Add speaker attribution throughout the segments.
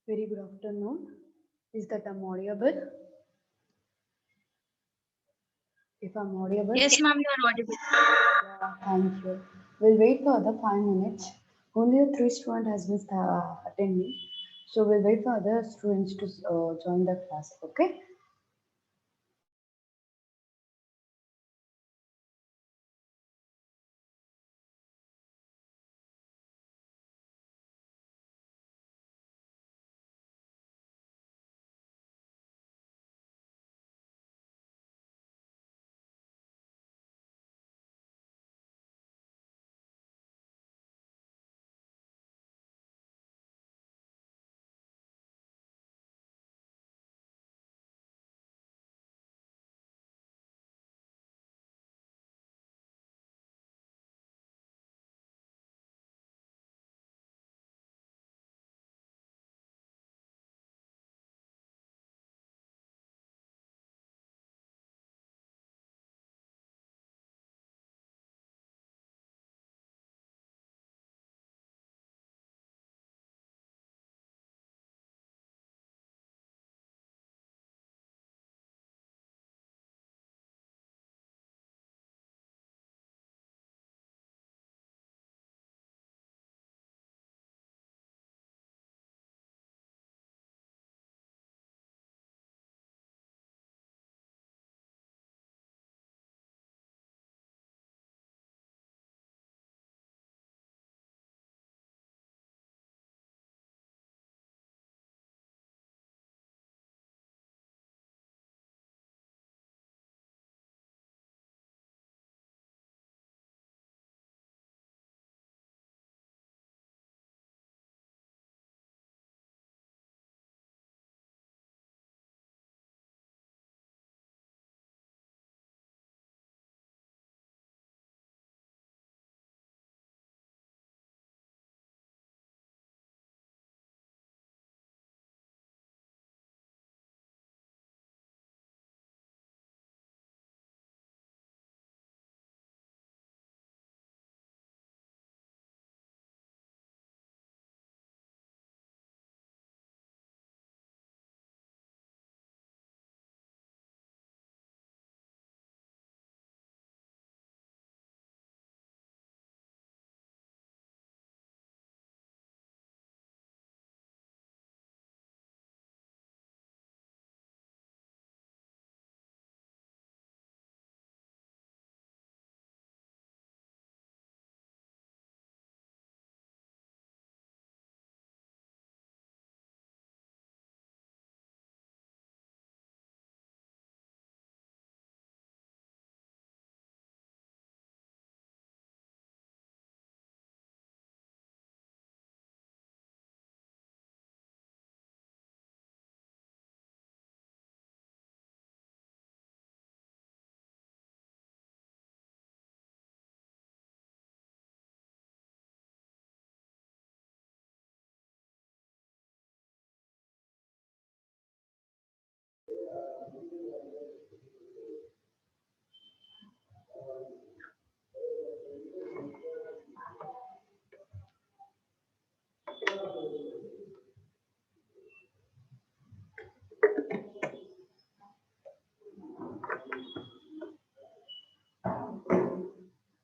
Speaker 1: Very good afternoon. Is that I'm audible? If I'm audible,
Speaker 2: Yes, ma'am, you are audible.
Speaker 1: yeah, thank you. We'll wait for other 5 minutes. Only a three student has been attending, so we'll wait for other students to join the class. Okay?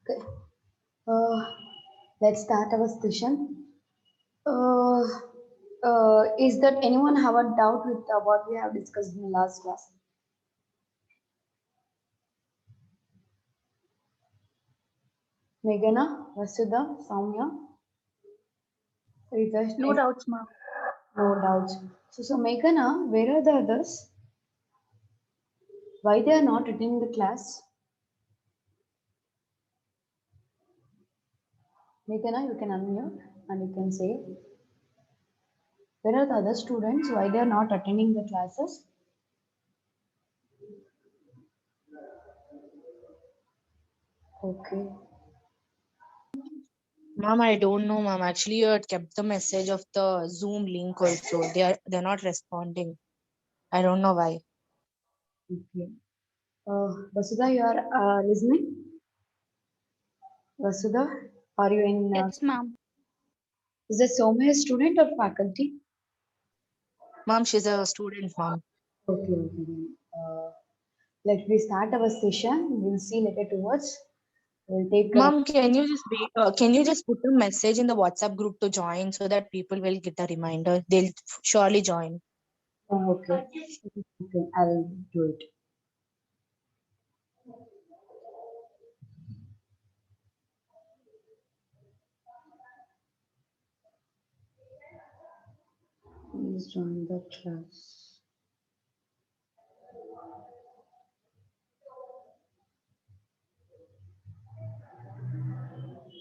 Speaker 1: Okay. Uh, let's start our session. Uh, is that anyone have a doubt with what we have discussed in the last class? Meghana, Vasudha, Soumya, Ritesh,
Speaker 2: No doubts, ma'am.
Speaker 1: no doubts. So Meghana, where are the others? Why they are not attending the class? Meghana, you can unmute and you can say, where are the other students? Why they are not attending the classes? Okay.
Speaker 3: Ma'am, I don't know, ma'am. Actually, you had kept the message of the Zoom link also. They're not responding. I don't know why.
Speaker 1: Okay. Vasudha, you are listening? Vasudha, are you in?
Speaker 2: Yes, ma'am.
Speaker 1: Is the Soumya a student or faculty?
Speaker 3: Mom, she's a student, mom.
Speaker 1: Okay, okay. Then. Let me start our session. We'll see later towards. We'll take.
Speaker 3: Mom, can you just put a message in the WhatsApp group to join so that people will get a reminder? They'll surely join.
Speaker 1: Okay. Okay, I'll do it. Please join the class.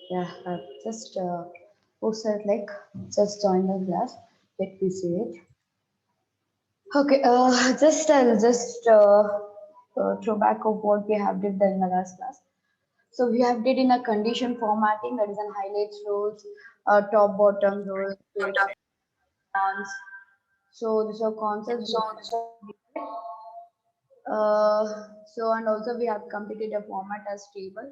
Speaker 1: Yeah, I've just posted like just join the class. Let me see it. Okay, I'll just throw back of what we have did in the last class. So we have did in a condition formatting, that is an highlights rows, top bottom rows, cons. So these are concepts. Uh, so and also we have completed a format as table,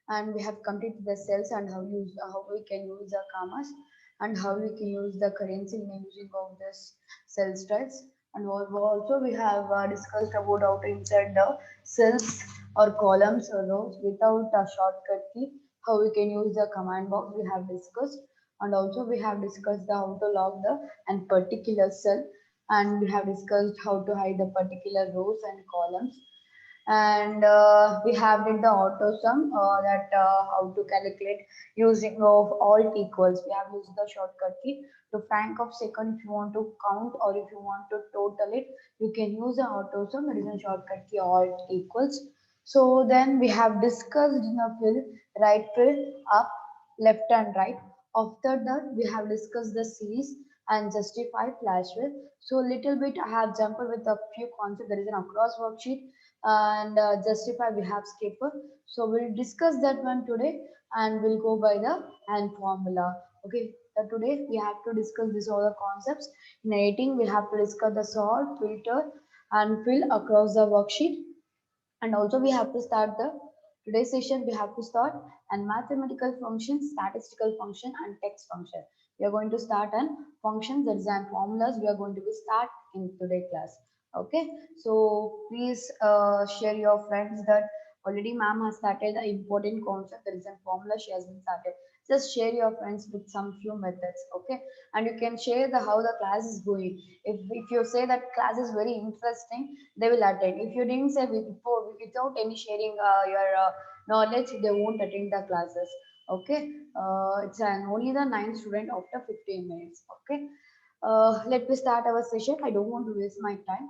Speaker 1: and we have completed the cells and how we can use the commas and how we can use the currency in using of this cell styles. And also we have discussed about how to insert the cells or columns or rows without a shortcut key. How we can use the command box we have discussed, and also we have discussed the how to log the and particular cell, and we have discussed how to hide the particular rows and columns, and we have did the auto sum that how to calculate using of alt equals. We have used the shortcut key to franc of second. If you want to count or if you want to total it, you can use the auto sum. It is a shortcut key alt equals. So then we have discussed in the fill, right fill, up, left and right. After that we have discussed the series and justify flash fill. So little bit I have jumped with a few concepts. There is an across worksheet and justify we have skipper. So we'll discuss that one today, and we'll go by the and formula. Okay, today we have to discuss these all the concepts. In editing we have to discuss the sort, filter and fill across the worksheet, and also we have to start the today's session. We have to start and mathematical function, statistical function and text function. We are going to start on functions, that is and formulas. We are going to be start in today class. Okay, so please share your friends that already ma'am has started the important concept, that is a formula she has been started. Just share your friends with some few methods. Okay, and you can share the how the class is going. If you say that class is very interesting, they will attend. If you didn't say before, without any sharing your knowledge, they won't attend the classes. Okay, it's an only the 9th student after 15 minutes. Okay, let me start our session. I don't want to waste my time.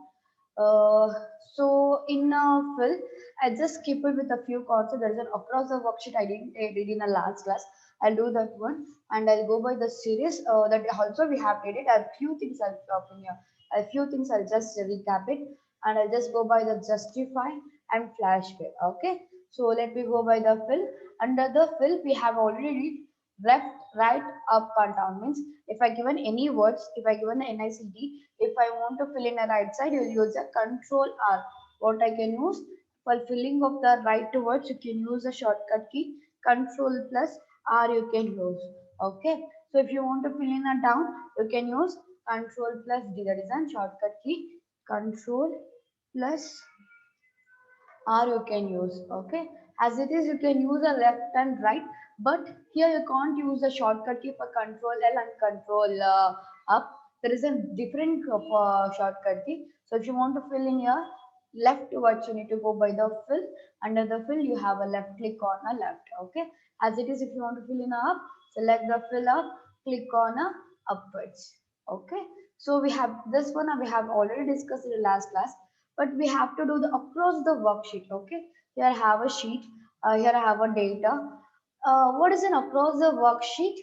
Speaker 1: Uh, so in Phil, I just keep it with a few concepts. There is an across the worksheet I did in the last class. I'll do that one, and I'll go by the series. That also we have did it. A few things I'll talk in here. A few things I'll just recap it, and I'll just go by the justify and flash fill. Okay. So let me go by the fill. Under the fill, we have already left, right, up, and down. Means if I given any words, if I given the NICD, if I want to fill in a right side, you will use a control R. What I can use for filling of the right words, you can use a shortcut key control plus R you can use. Okay. So if you want to fill in a down, you can use control plus D. That is a shortcut key control plus or you can use. Okay, as it is you can use a left and right, but here you can't use a shortcut key for control L and control up. There is a different shortcut key. So if you want to fill in your left towards, you need to go by the fill. Under the fill you have a left click on a left. Okay, as it is if you want to fill in a up, select the fill up, click on a upwards. Okay, so we have this one we have already discussed in the last class, but we have to do the across the worksheet. Okay, here I have a sheet, here I have a data. What is an across the worksheet?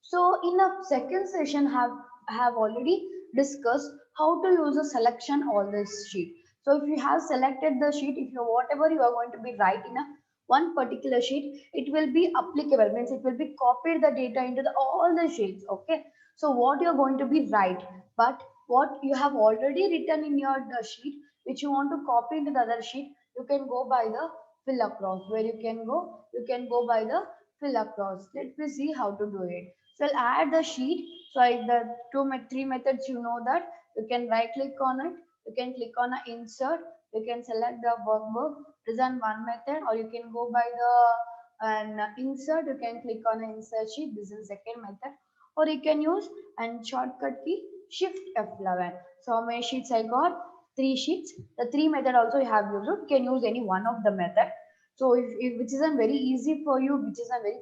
Speaker 1: So in a second session have already discussed how to use a selection on this sheet. So if you have selected the sheet, if you whatever you are going to be write in a one particular sheet, it will be applicable, means it will be copied the data into the all the sheets. Okay, so what you are going to be write, but what you have already written in your the sheet which you want to copy into the other sheet, you can go by the fill across. Where you can go by the fill across. Let me see how to do it. So I'll add the sheet. So the three methods, you know that you can right click on it, you can click on a insert, you can select the workbook. This is one method, or you can go by the insert. You can click on an insert sheet. This is second method, or you can use and shortcut key Shift F11. So how many sheets I got? Three sheets. The three method also you have used. You can use any one of the method. So if which is a very easy for you, which is a very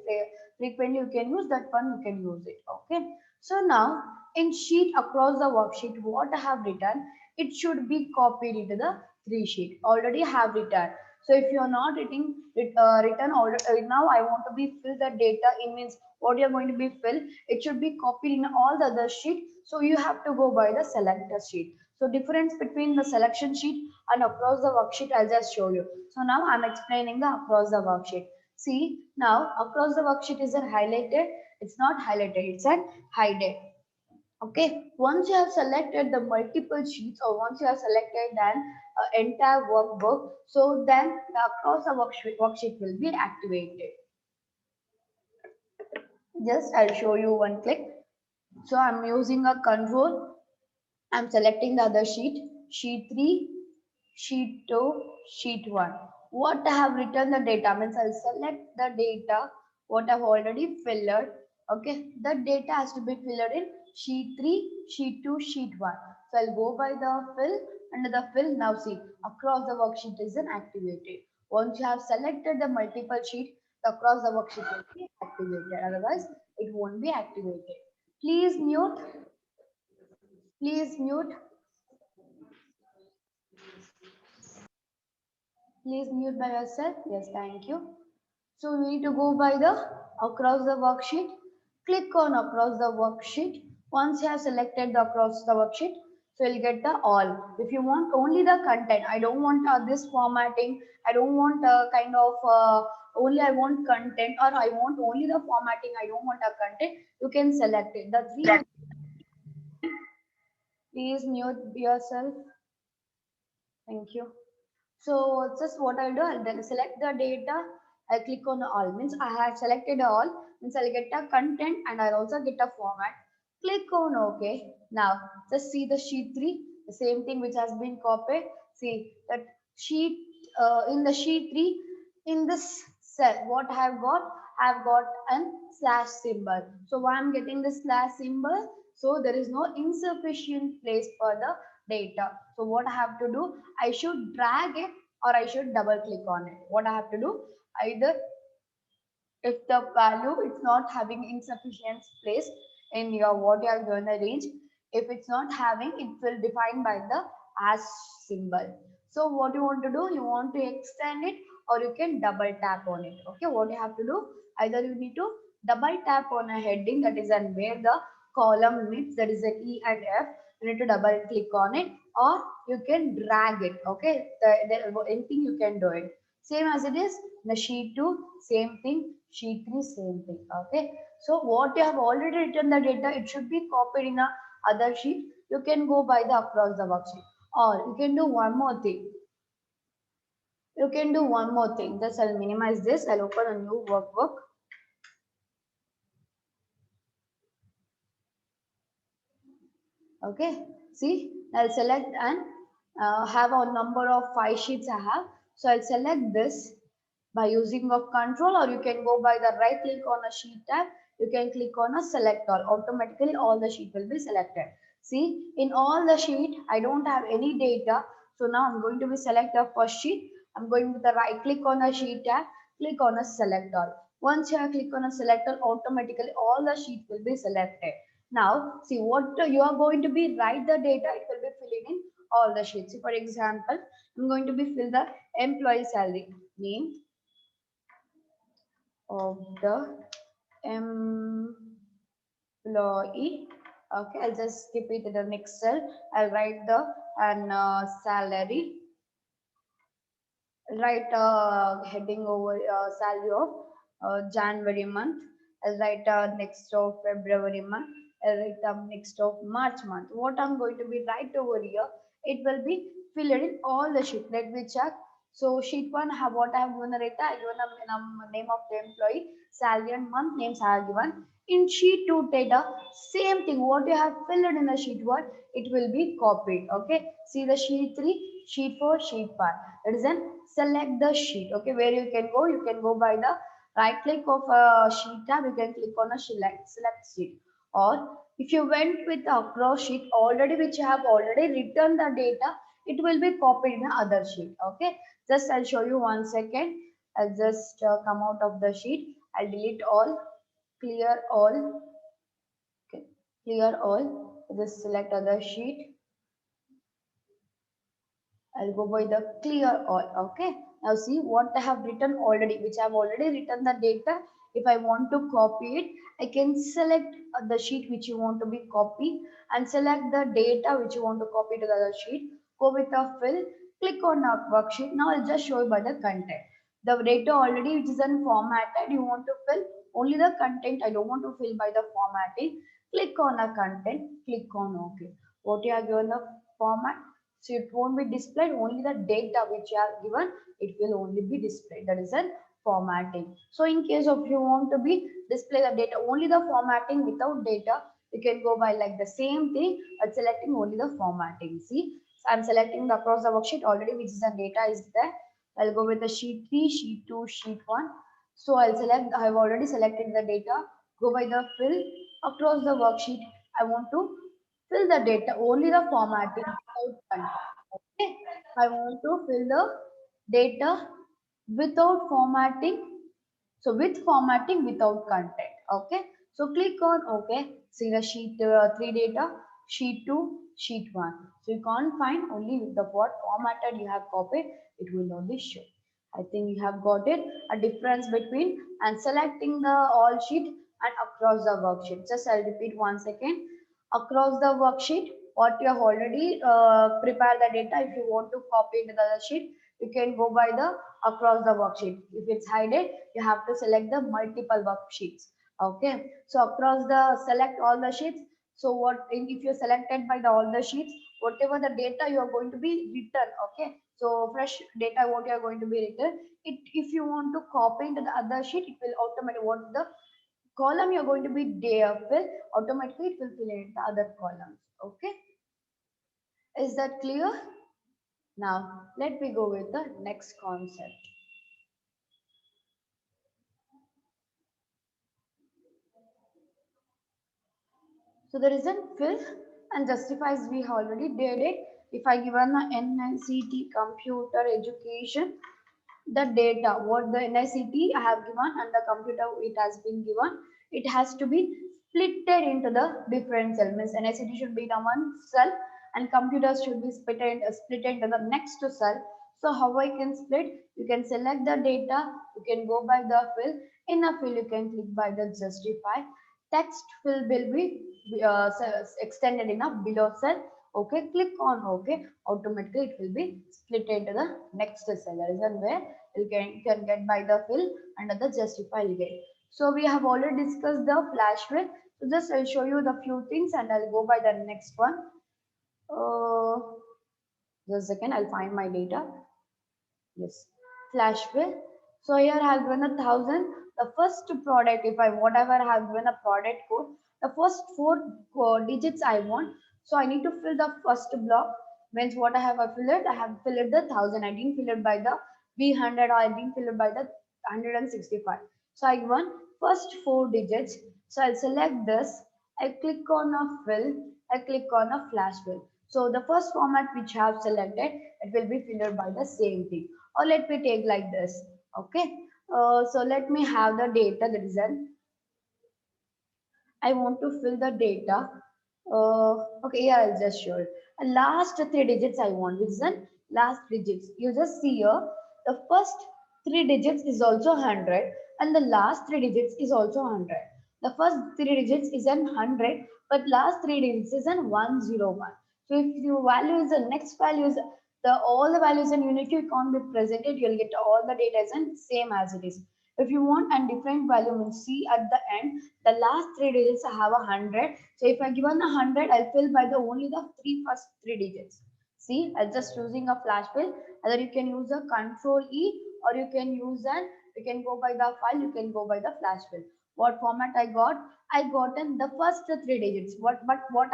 Speaker 1: frequently you can use that one, you can use it. Okay. So now in sheet across the worksheet, what I have written, it should be copied into the three sheet. Already have written. So if you are not written now, I want to be fill the data in means what you are going to be fill. It should be copied in all the other sheet. So you have to go by the selector sheet. So difference between the selection sheet and across the worksheet, I'll just show you. So now I'm explaining the across the worksheet. See, now across the worksheet is highlighted. It's not highlighted, it's hidden. Okay, once you have selected the multiple sheets or once you have selected an entire workbook, so then the across the worksheet will be activated. Just I'll show you one click. So I'm using a control. I'm selecting the other sheet, sheet 3, sheet 2, sheet 1. What I have written the data means I'll select the data what I've already filled. Okay, the data has to be filled in sheet 3, sheet 2, sheet 1. So I'll go by the fill. Under the fill, now see across the worksheet is activated. Once you have selected the multiple sheet, the across the worksheet will be activated. Otherwise, it won't be activated. Please mute. Please mute. Please mute by yourself. Yes, thank you. So we need to go by the across the worksheet. Click on across the worksheet. Once you have selected the across the worksheet, so you'll get the all. If you want only the content, I don't want this formatting. I don't want kind of only I want content or I want only the formatting. I don't want a content. You can select it. The three. Please mute yourself. Thank you. So just what I'll do, I'll then select the data. I click on all means I have selected all means I'll get a content and I'll also get a format. Click on OK. Now just see the sheet 3, the same thing which has been copied. See that sheet in the sheet 3 in this cell what I have got an slash symbol. So why I'm getting the slash symbol? So there is no insufficient place for the data. So what I have to do, I should drag it or I should double click on it. What I have to do, either if the value is not having insufficient place in your what you have given the range, if it's not having, it will define by the as symbol. So what you want to do, you want to extend it or you can double tap on it. Okay, what you have to do, either you need to double tap on a heading that is and where the column meets, that is an E and F, you need to double click on it or you can drag it. Okay, anything you can do it. Same as it is the sheet 2, same thing, sheet 3, same thing. Okay, so what you have already written the data, it should be copied in a other sheet. You can go by the across the worksheet, or you can do one more thing. You can do one more thing. Just I'll minimize this. I'll open a new workbook. Okay, see, I'll select and have a number of 5 sheets I have. So I'll select this by using of control, or you can go by the right click on a sheet tab. You can click on a select all. Automatically all the sheet will be selected. See, in all the sheet, I don't have any data. So now I'm going to be select the first sheet. I'm going with the right click on the sheet tab, click on a select all. Once you have click on a select all, automatically all the sheet will be selected. Now, see what you are going to be write the data, it will be filling in all the sheets. So for example, I'm going to be fill the employee salary name of the employee. Okay, I'll just skip it to the next cell. I'll write the and salary. I'll write heading over salary of January month. I'll write next of February month. I'll write next of March month. What I'm going to be write over here, it will be filled in all the sheet. Let me check. So sheet one have what I have given the data. I given the name of the employee, salary and month names I have given. In sheet two data, same thing. What you have filled in the sheet one, it will be copied. Okay. See the sheet three, sheet four, sheet five. That is then select the sheet. Okay. Where you can go? You can go by the right click of a sheet tab. You can click on a select sheet. Or if you went with a across sheet already, which you have already written the data, it will be copied in the other sheet. Okay. Just I'll show you 1 second. I'll just come out of the sheet. I'll delete all, clear all, okay. Clear all. Just select other sheet. I'll go by the clear all. Okay. Now see what I have written already, which I have already written the data. If I want to copy it, I can select the sheet which you want to be copied and select the data which you want to copy to the other sheet. Go with the fill, click on a worksheet. Now I'll just show you by the content. The data already which is unformatted, you want to fill only the content. I don't want to fill by the formatting. Click on a content, click on OK. What you have given the format, so it won't be displayed, only the data which you have given, it will only be displayed. That is a formatting. So in case of you want to be display the data, only the formatting without data, you can go by like the same thing, but selecting only the formatting. See, so I'm selecting the across the worksheet already, which is the data is there. I'll go with the sheet 3, sheet 2, sheet 1. So I'll select, I have already selected the data. Go by the fill across the worksheet. I want to fill the data, only the formatting without content. Okay. I want to fill the data without formatting. So with formatting without content. Okay. So click on OK. See the sheet 3 data, sheet 2, sheet 1. So you can't find only with the what formatted you have copied, it will only show. I think you have got it. A difference between and selecting the all sheet and across the worksheet. Just I'll repeat 1 second. Across the worksheet, what you have already prepared the data. If you want to copy into the other sheet, you can go by the across the worksheet. If it's hidden, you have to select the multiple worksheets. Okay. So across the select all the sheets. So what if you're selected by the all the sheets, whatever the data you are going to be written. Okay. So fresh data what you are going to be written. It if you want to copy into the other sheet, it will automatically what the column you're going to be there fill automatically it will fill in the other columns. Okay. Is that clear? Now let me go with the next concept. So the reason fill and justifies we already did it. If I given the NICT computer education, the data, what the NICT I have given and the computer it has been given, it has to be splitted into the different cell. Means NICT should be in a one cell and computers should be split into the next cell. So how I can split? You can select the data, you can go by the fill. In a fill, you can click by the justify. Text fill will be extended in a below cell. Okay, click on OK. Automatically, it will be split into the next cell. That is where you can get by the fill under the justify you get. So we have already discussed the flash fill. So just I'll show you the few things and I'll go by the next one. Uh, just a second, I'll find my data. Yes, flash bill. So here I have given 1,000. The first product, if I whatever I have given a product code, the first four digits I want. So I need to fill the first block. Means what I have filled it, I have filled the 1,000. I didn't fill it by the B100 or I didn't fill it by the 165. So I want first four digits. So I'll select this. I click on a fill. I click on a flash fill. So the first format which I have selected, it will be filled by the same thing. Or let me take like this. Okay. So let me have the data, the result. I want to fill the data. Okay, yeah, I'll just show it. Last three digits I want, which is the last digits. You just see here, the first three digits is also 100 and the last three digits is also 100. The first three digits is an 100, but last three digits is an 101. So if your value is the next value is the all the values in unity can't be presented, you'll get all the data is the same as it is. If you want a different value, means see at the end, the last three digits I have 100. So if I given 100, I'll fill by the only the first three digits. See, I'm just using a flash fill. Either you can use a control E or you can use an, you can go by the file, you can go by the flash fill. What format I got? I got in the first three digits. What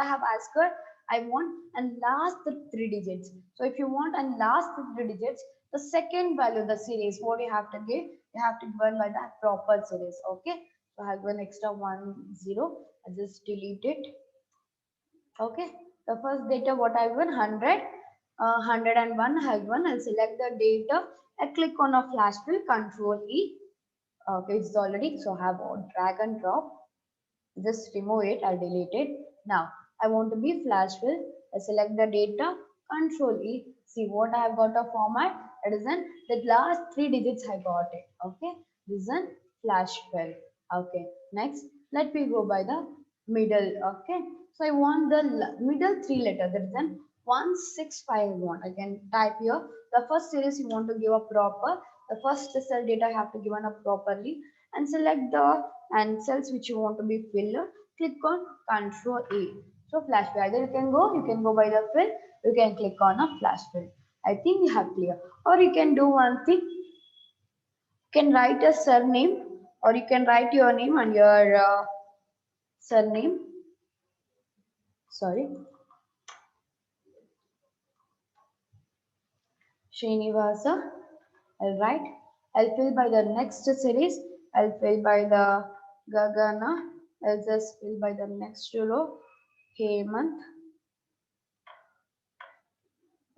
Speaker 1: I have asked her, I want and last three digits. So if you want and last three digits, the second value, the series, what you have to give, you have to given by the proper series. Okay. So I have one extra 10. I just delete it. Okay, the first data what I want 100, 101 have one. I'll select the data. I click on a flash fill, Control E. Okay, it's already so I have a drag and drop. Just remove it. I'll delete it. Now I want to be flash fill. I select the data, Control E. See what I have got a format. That is in the last three digits I got it. Okay, this is in flash fill. Okay, next let me go by the middle. Okay, so I want the middle three letters. That is in 1651. I can type here. The first series you want to give a proper. The first cell data I have to give a properly and select the and cells which you want to be filled. Click on Control A. So flash fill. Either you can go by the fill. You can click on a flash fill. I think you have clear. Or you can do one thing. You can write a surname or you can write your name and your surname. Sorry. Srinivasa. I'll write. I'll fill by the next series. I'll fill by the Gagana. I'll just fill by the next row. Hemant.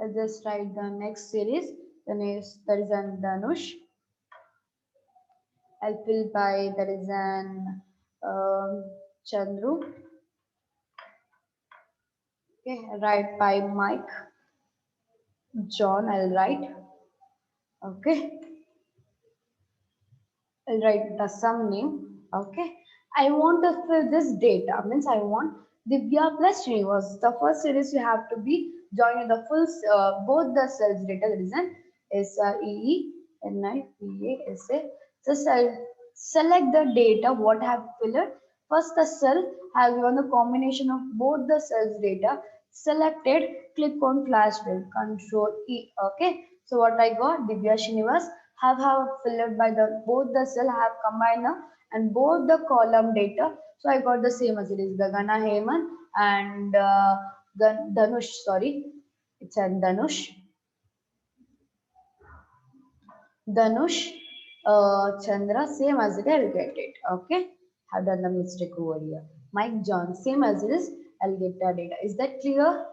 Speaker 1: I'll just write the next series. Then is there is an Danush. I'll fill by there is an Chandru. Okay, I'll write by Mike. John. I'll write. Okay. I'll write the sum name. Okay. I want to fill this data. Means I want Divya plus Srinivas. The first series you have to be joining the full both the cells data. That is an SREENIPASA. Just I'll select the data what I have filled. First the cell has given the combination of both the cells data. Selected. Click on flash fill. Control E. Okay. So what I got Divya Srinivas have filled by the both the cell have combined and both the column data. So I got the same as it is Gagana Heman and Danush. Sorry, it's a Danush. Danush Chandra, same as it, I'll get it. Okay, have done the mistake over here. Mike John, same as it is, I'll get the data. Is that clear?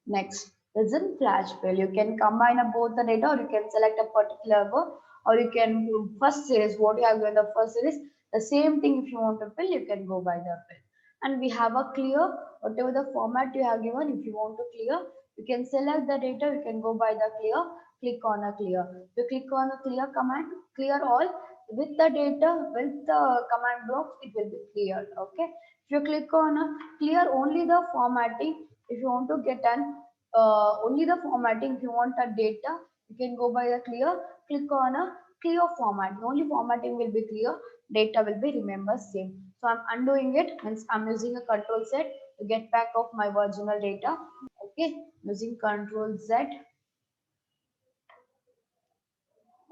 Speaker 1: Next, isn't flash fill. You can combine both the data or you can select a particular row or you can do first series, what you have given the first series. The same thing if you want to fill, you can go by the fill. And we have a clear, whatever the format you have given, if you want to clear, you can select the data, you can go by the clear, click on a clear. You click on a clear command, clear all with the data, with the command box, it will be cleared. Okay. If you click on a clear only the formatting, if you want to get an only the formatting, if you want a data, you can go by the clear, click on a clear format. Only formatting will be clear, data will be remember same. So I'm undoing it, means I'm using a control Z to get back of my original data. Okay, using control Z.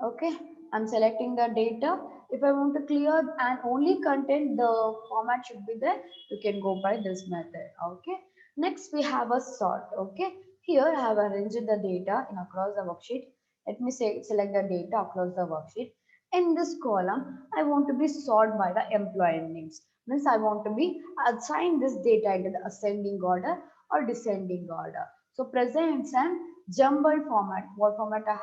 Speaker 1: Okay, I'm selecting the data. If I want to clear and only content, the format should be there. You can go by this method. Okay, next we have a sort. Okay, here I have arranged the data in across the worksheet. Let me say select the data across the worksheet. In this column, I want to be sort by the employee names. Means I want to be assign this data into the ascending order or descending order. So presents an jumbled format. What format I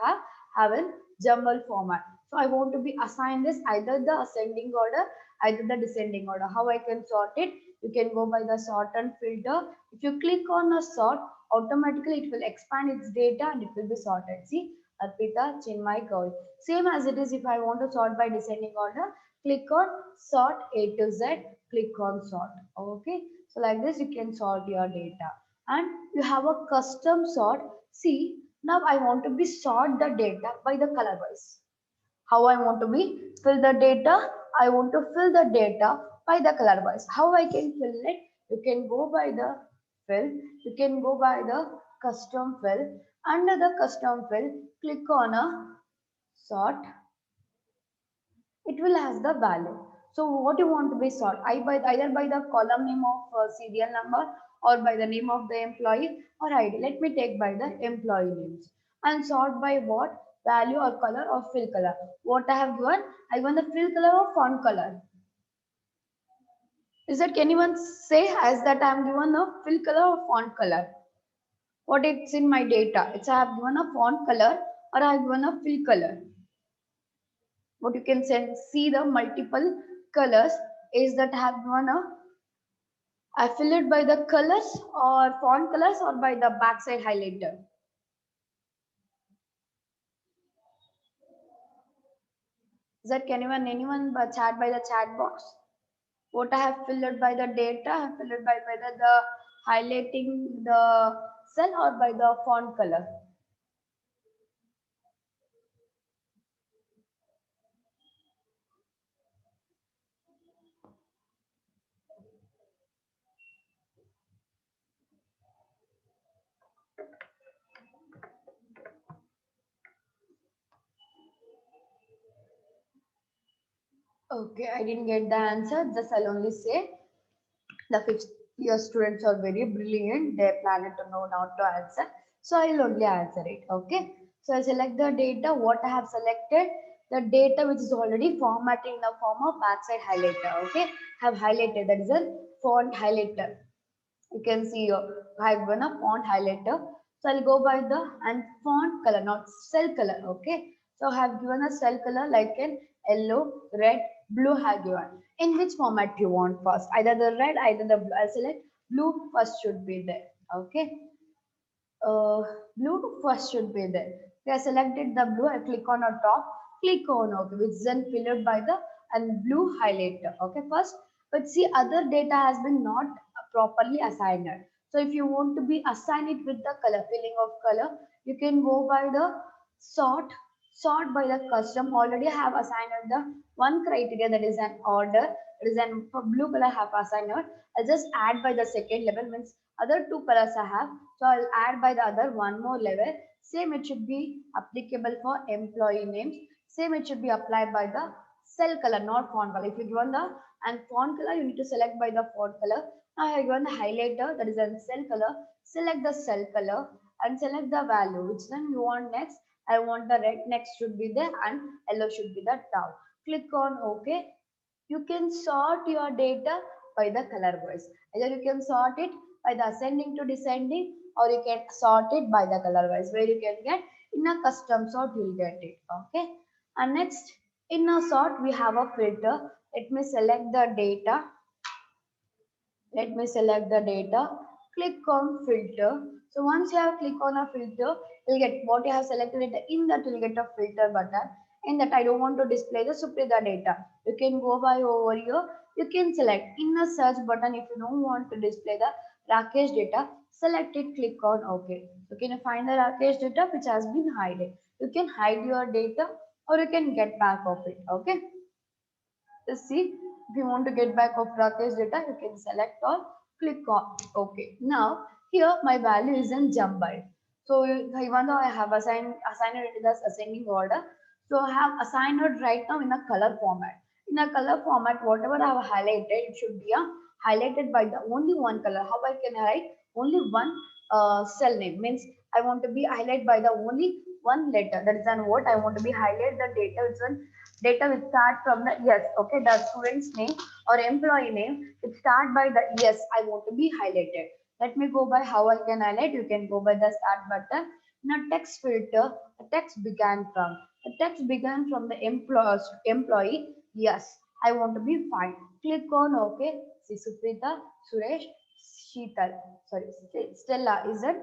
Speaker 1: have in jumble format. So I want to be assigned this either the ascending order, either the descending order. How I can sort it? You can go by the sort and filter. If you click on a sort, automatically it will expand its data and it will be sorted. See, Arpita, Chinmay, Gauri. Same as it is if I want to sort by descending order, click on sort A to Z, click on sort. Okay, so like this you can sort your data. And you have a custom sort. See, now I want to be sort the data by the color wise. How I want to be fill the data? I want to fill the data by the color wise. How I can fill it? You can go by the fill. You can go by the custom fill. Under the custom fill, click on a sort. It will ask the value. So what you want to be sort? Either by the column name of serial number or by the name of the employee or ID. Let me take by the employee names. And sort by what? Value or color or fill color. What I have given? I given the fill color or font color. Is that, can anyone say as that I am given a fill color or font color? What it's in my data? It's I have given a font color or I have given a fill color. What you can see the multiple colors is that I have given a, I fill it by the colors or font colors or by the backside highlighter. Is that, can anyone chat by the chat box? What I have filled it by the data, I have filled it by whether the highlighting the cell or by the font color. Okay, I didn't get the answer. Just I'll only say the fifth year students are very brilliant. They plan to know not to answer. So I'll only answer it. Okay. So I select the data. What I have selected, the data which is already formatted in the form of backside highlighter. Okay. Have highlighted. That is a font highlighter. You can see here, I have given a font highlighter. So I'll go by the and font color, not cell color. Okay. So I have given a cell color like an yellow, red, blue have given. In which format you want first? Either the red, either the blue. I'll select blue first should be there. Okay. Uh, Blue first should be there. Okay, I selected the blue. I click on a top. Click on OK, which is then filled by the and blue highlighter. Okay, first, but see other data has been not properly assigned. So if you want to be assign it with the color filling of color, you can go by the sort sort by the custom. Already have assigned the one criteria, that is an order. It is an for blue color have assigned. I'll just add by the second level, means other two colors I have. So I'll add by the other one more level. Same it should be applicable for employee names. Same it should be applied by the cell color, not font color. If you given the and font color, you need to select by the font color. Now I have given the highlighter, that is a cell color. Select the cell color and select the value. Which then you want next? I want the red next should be there and yellow should be the down. Click on OK. You can sort your data by the color wise. Either you can sort it by the ascending to descending, or you can sort it by the color wise, where you can get in a custom sort you'll get it. Okay. And next in a sort we have a filter. Let me select the data. Let me select the data. Click on filter. So once you have click on a filter, you'll get what you have selected it. In that you'll get a filter button. In that I don't want to display the Suprita data. You can go by over here. You can select in the search button. If you don't want to display the Rakesh data, select it, click on OK. You can find the Rakesh data which has been hidden. You can hide your data or you can get back of it. Okay. See, if you want to get back of Rakesh data, you can select or click on OK. Now, here my value is in jumbled. So, even though I have assigned it in the ascending order, so I have assigned it right now in a color format. In a color format, whatever I have highlighted, it should be highlighted by the only one color. How I can highlight only one cell name? Means I want to be highlighted by the only one letter. That is an what I want to be highlight the data. It's one data will start from the yes. Okay, the student's name or employee name. It start by the yes. I want to be highlighted. Let me go by how I can highlight. You can go by the start button. Now text filter. The text began from. The text began from the employee. Yes, I want to be fine. Click on OK. See Suprita, Suresh, Sheetal. Sorry, Stella is it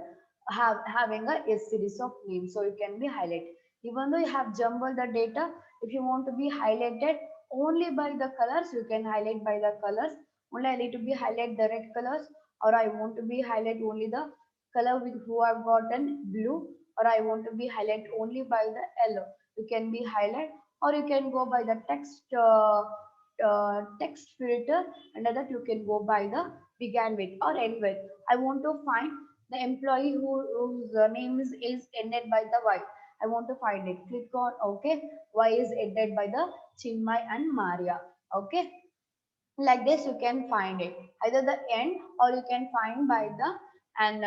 Speaker 1: having a S series of names, so it can be highlighted. Even though you have jumbled the data, if you want to be highlighted only by the colors, you can highlight by the colors. Only I need to be highlight the red colors, or I want to be highlight only the color with who I've gotten blue, or I want to be highlight only by the yellow. You can be highlight, or you can go by the text filter. Under that you can go by the began with or end with. I want to find The employee whose name is ended by the Y. I want to find it. Click on OK. Y is ended by the Chinmay and Maria. Okay. Like this, you can find it. Either the end or you can find by the and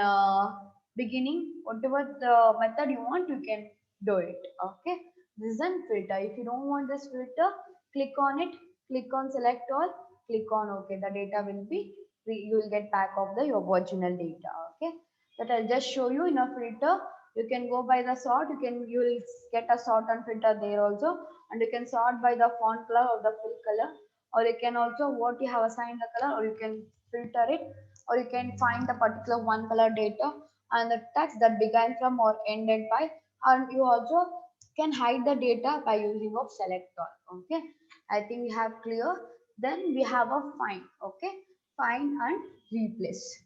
Speaker 1: beginning. Whatever the method you want, you can do it. Okay. This is a filter. If you don't want this filter, click on it. Click on select all. Click on OK. The data will be you will get back of the your original data. Okay, but I'll just show you in a filter. You can go by the sort. You will get a sort and filter there also, and you can sort by the font color or the fill color, or you can also what you have assigned the color, or you can filter it, or you can find the particular one color data and the text that began from or ended by, and you also can hide the data by using of select all. Okay, I think we have clear. Then we have a find. Okay, find and replace.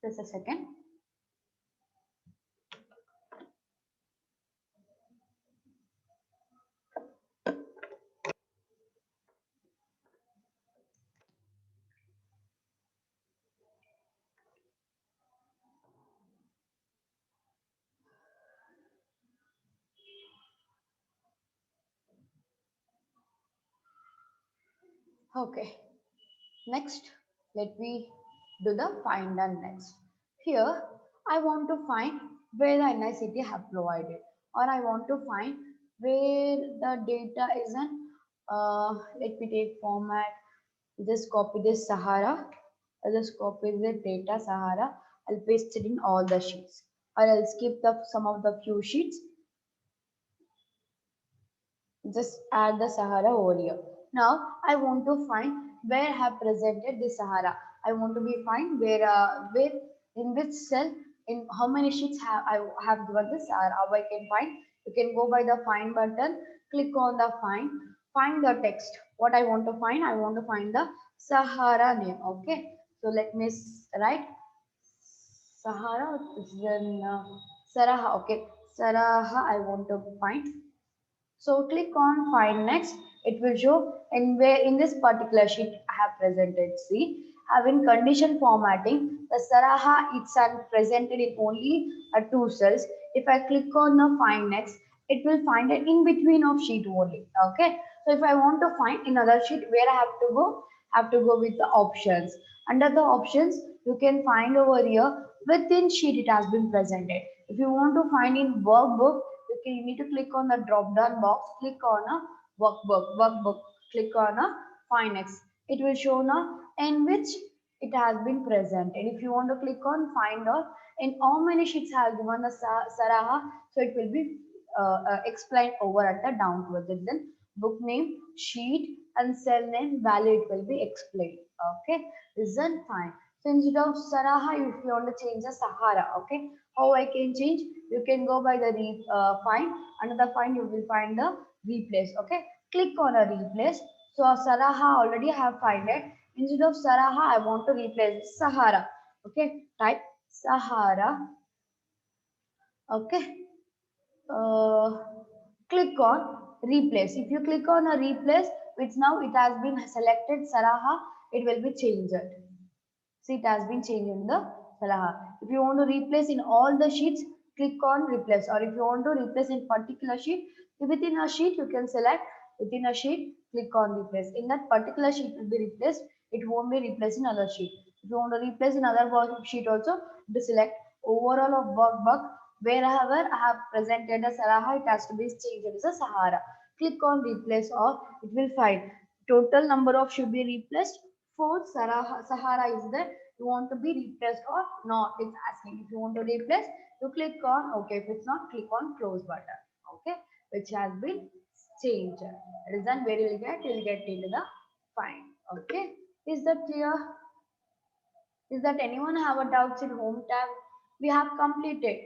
Speaker 1: Just a second. Okay, next let me do the find and next. Here I want to find where the NICT have provided, or I want to find where the data is in. Let me take format. Just copy this Sahara. I'll just copy the data Sahara. I'll paste it in all the sheets, or I'll skip the some of the few sheets. Just add the Sahara over here. Now I want to find where I have presented the Sahara. I want to be find where in which cell in how many sheets have given the Sahara. How I can find. You can go by the find button. Click on the find the text. What I want to find. I want to find the Sahara name. Okay. So let me write Sahara. Then Saraha. Okay. Saraha. I want to find. So click on find next. It will show in where in this particular sheet I have presented. See, having condition formatting, the Saraha it's presented in only two cells. If I click on the find next, it will find it in between of sheet only. Okay. So if I want to find another sheet where I have to go with the options. Under the options, you can find over here within sheet it has been presented. If you want to find in workbook, okay, you need to click on the drop down box, click on a workbook, click on a find next. It will show now in which it has been presented. If you want to click on find all, in how many sheets have given the Saraha, so it will be explained over at the down towards it. Then book name, sheet, and cell name, value it will be explained. Okay, isn't fine. So instead of Saraha, if you want to change the Sahara, okay, how I can change? You can go by the find. Under the find, you will find the replace. Okay, click on a replace. So Saraha already have find it. Instead of Saraha, I want to replace Sahara. Okay, type Sahara. Okay, uh, click on replace. If you click on a replace, which now it has been selected Saraha, it will be changed. See, it has been changed in the Salaha. If you want to replace in all the sheets, click on replace. Or if you want to replace in particular sheet, within a sheet you can select within a sheet, click on replace. In that particular sheet will be replaced. It won't be replaced in other sheet. If you want to replace in other sheet also, to select overall of workbook. Wherever I have presented a Saraha, it has to be changed as a Sahara. Click on replace or it will find total number of should be replaced. Fourth Sahara is there. You want to be replaced or not? It's asking. If you want to replace, you click on OK. If it's not, click on close button. Okay, which has been changed. Reason where you'll get into the find. Okay, is that clear? Is that anyone have a doubts in home tab? We have completed.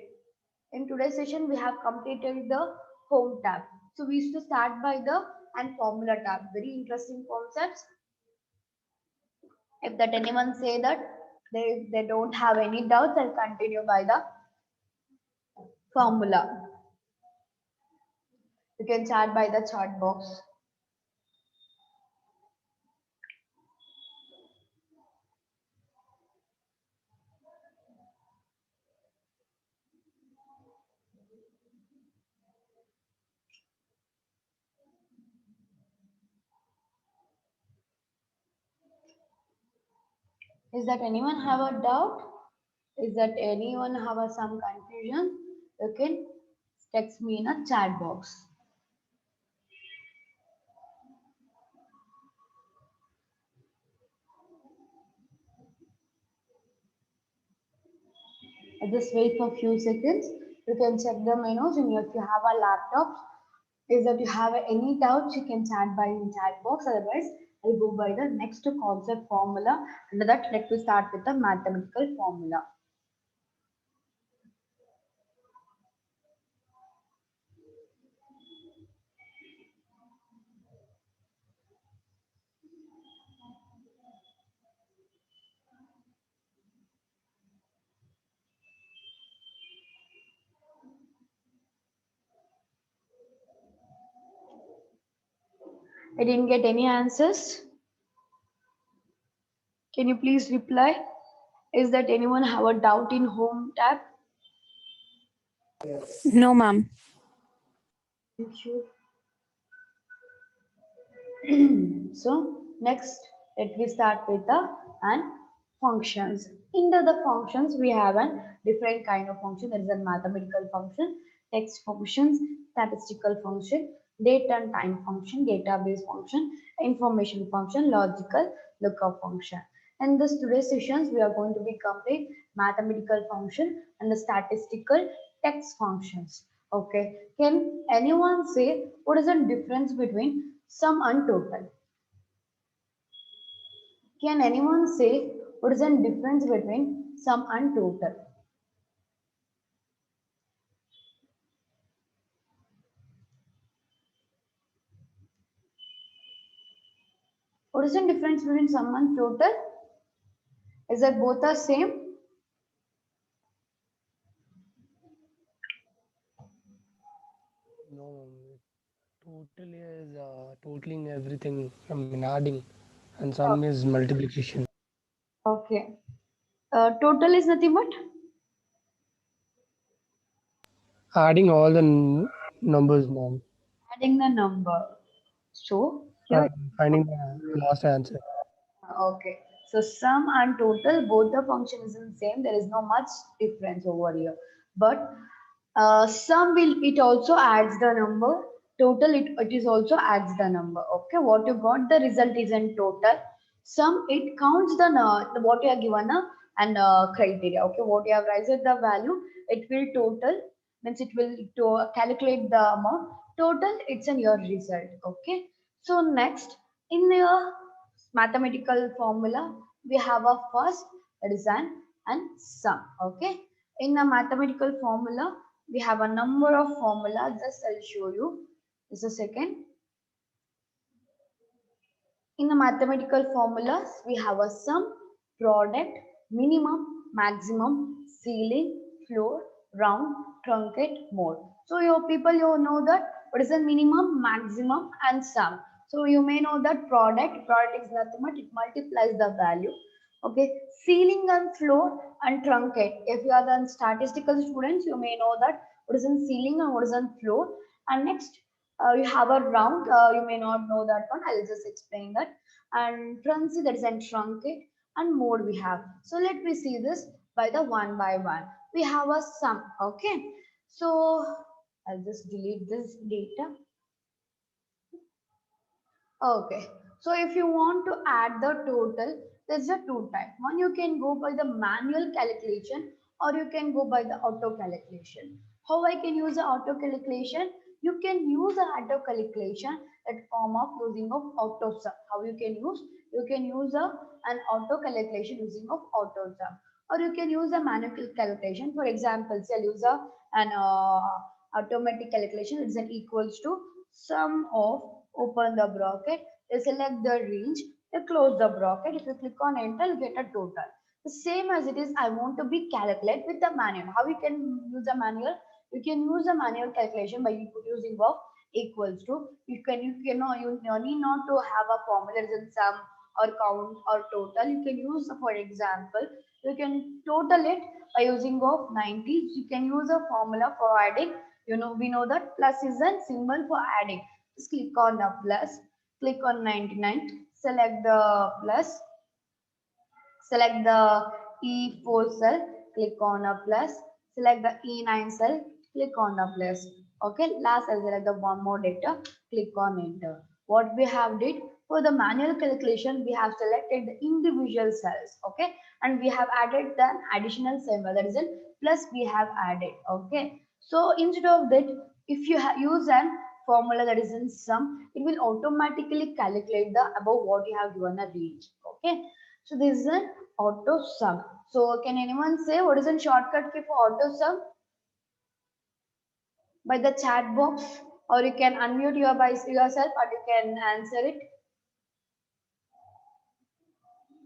Speaker 1: In today's session, we have completed the home tab. So we used to start by the and formula tab. Very interesting concepts. If that anyone say that they don't have any doubts, I'll continue by the formula. You can chat by the chat box. Is that anyone have a doubt? Is that anyone have some confusion? You can text me in a chat box. Just wait for a few seconds. You can check the menus and if you have a laptop, is that you have any doubts, you can chat by in chat box. Otherwise, I'll go by the next concept formula. Under that, let me start with the mathematical formula. I didn't get any answers. Can you please reply? Is that anyone have a doubt in home tab?
Speaker 2: No, ma'am.
Speaker 1: Thank you. So next, let me start with the and functions. Into the functions, we have a different kind of function. There is a mathematical function, text functions, statistical function, date and time function, database function, information function, logical lookup function. In this today's sessions, we are going to be complete mathematical function and the statistical text functions. Okay. Can anyone say what is the difference between sum and total? Can anyone say what is the difference between sum and total? What is the difference between sum and total? Is that both are same?
Speaker 4: No, total is totaling everything. I mean, adding, and sum is multiplication.
Speaker 1: Okay. Total is nothing but
Speaker 4: Adding all the numbers, mom.
Speaker 1: adding the number. So here,
Speaker 4: Finding the last answer.
Speaker 1: okay. So sum and total, both the function is the same. There is no much difference over here. But sum will it also adds the number. Total it is also adds the number. Okay, what you got the result is in total. Sum it counts the what you are given and criteria. Okay, what you have raised the value, it will total means it will to calculate the amount. Total it's in your result. Okay, so next in your mathematical formula we have a first that is an and sum. Okay, in the mathematical formula we have a number of formulas. Just I'll show you just a second. In the mathematical formulas we have a sum, product, minimum, maximum, ceiling, floor, round, truncate, mode. So your people you know that what is the minimum, maximum and sum. So you may know that product is nothing but it multiplies the value. Okay, ceiling and floor and truncate. If you are the statistical students, you may know that what is in ceiling and what is in floor. And next, you have a round. You may not know that one. I'll just explain that. And truncate, that is in truncate and mode we have. So let me see this by the one by one. We have a sum. Okay. So I'll just delete this data. Okay. So if you want to add the total, there's a two type. One, you can go by the manual calculation or you can go by the auto calculation. How I can use the auto calculation? You can use the auto calculation at form of using of auto sum. How you can use? You can use an auto calculation using of auto sum. Or you can use a manual calculation. For example, say I'll use an automatic calculation. It's an equals to sum of, open the bracket, you select the range, you close the bracket. If you click on enter, you get a total. The same as it is, I want to be calculate with the manual. How you can use a manual? You can use a manual calculation by using of equals to. You need not to have a formula in sum or count or total. You can use, for example, you can total it by using of 90. You can use a formula for adding. We know that plus is a symbol for adding. Just click on the plus, click on 99, select the plus, Select the E4 cell, click on a plus. Select the E9 cell, click on the plus. Okay, last I'll select the one more data, click on enter. What we have did for the manual calculation, we have selected the individual cells, okay, and we have added the additional symbol, that is a plus we have added, okay. So instead of that, if you use an formula that is in sum, it will automatically calculate the above what you have given a range, okay. So this is an auto sum. So can anyone say what is a shortcut key for auto sum? By the chat box, or you can unmute yourself and you can answer it.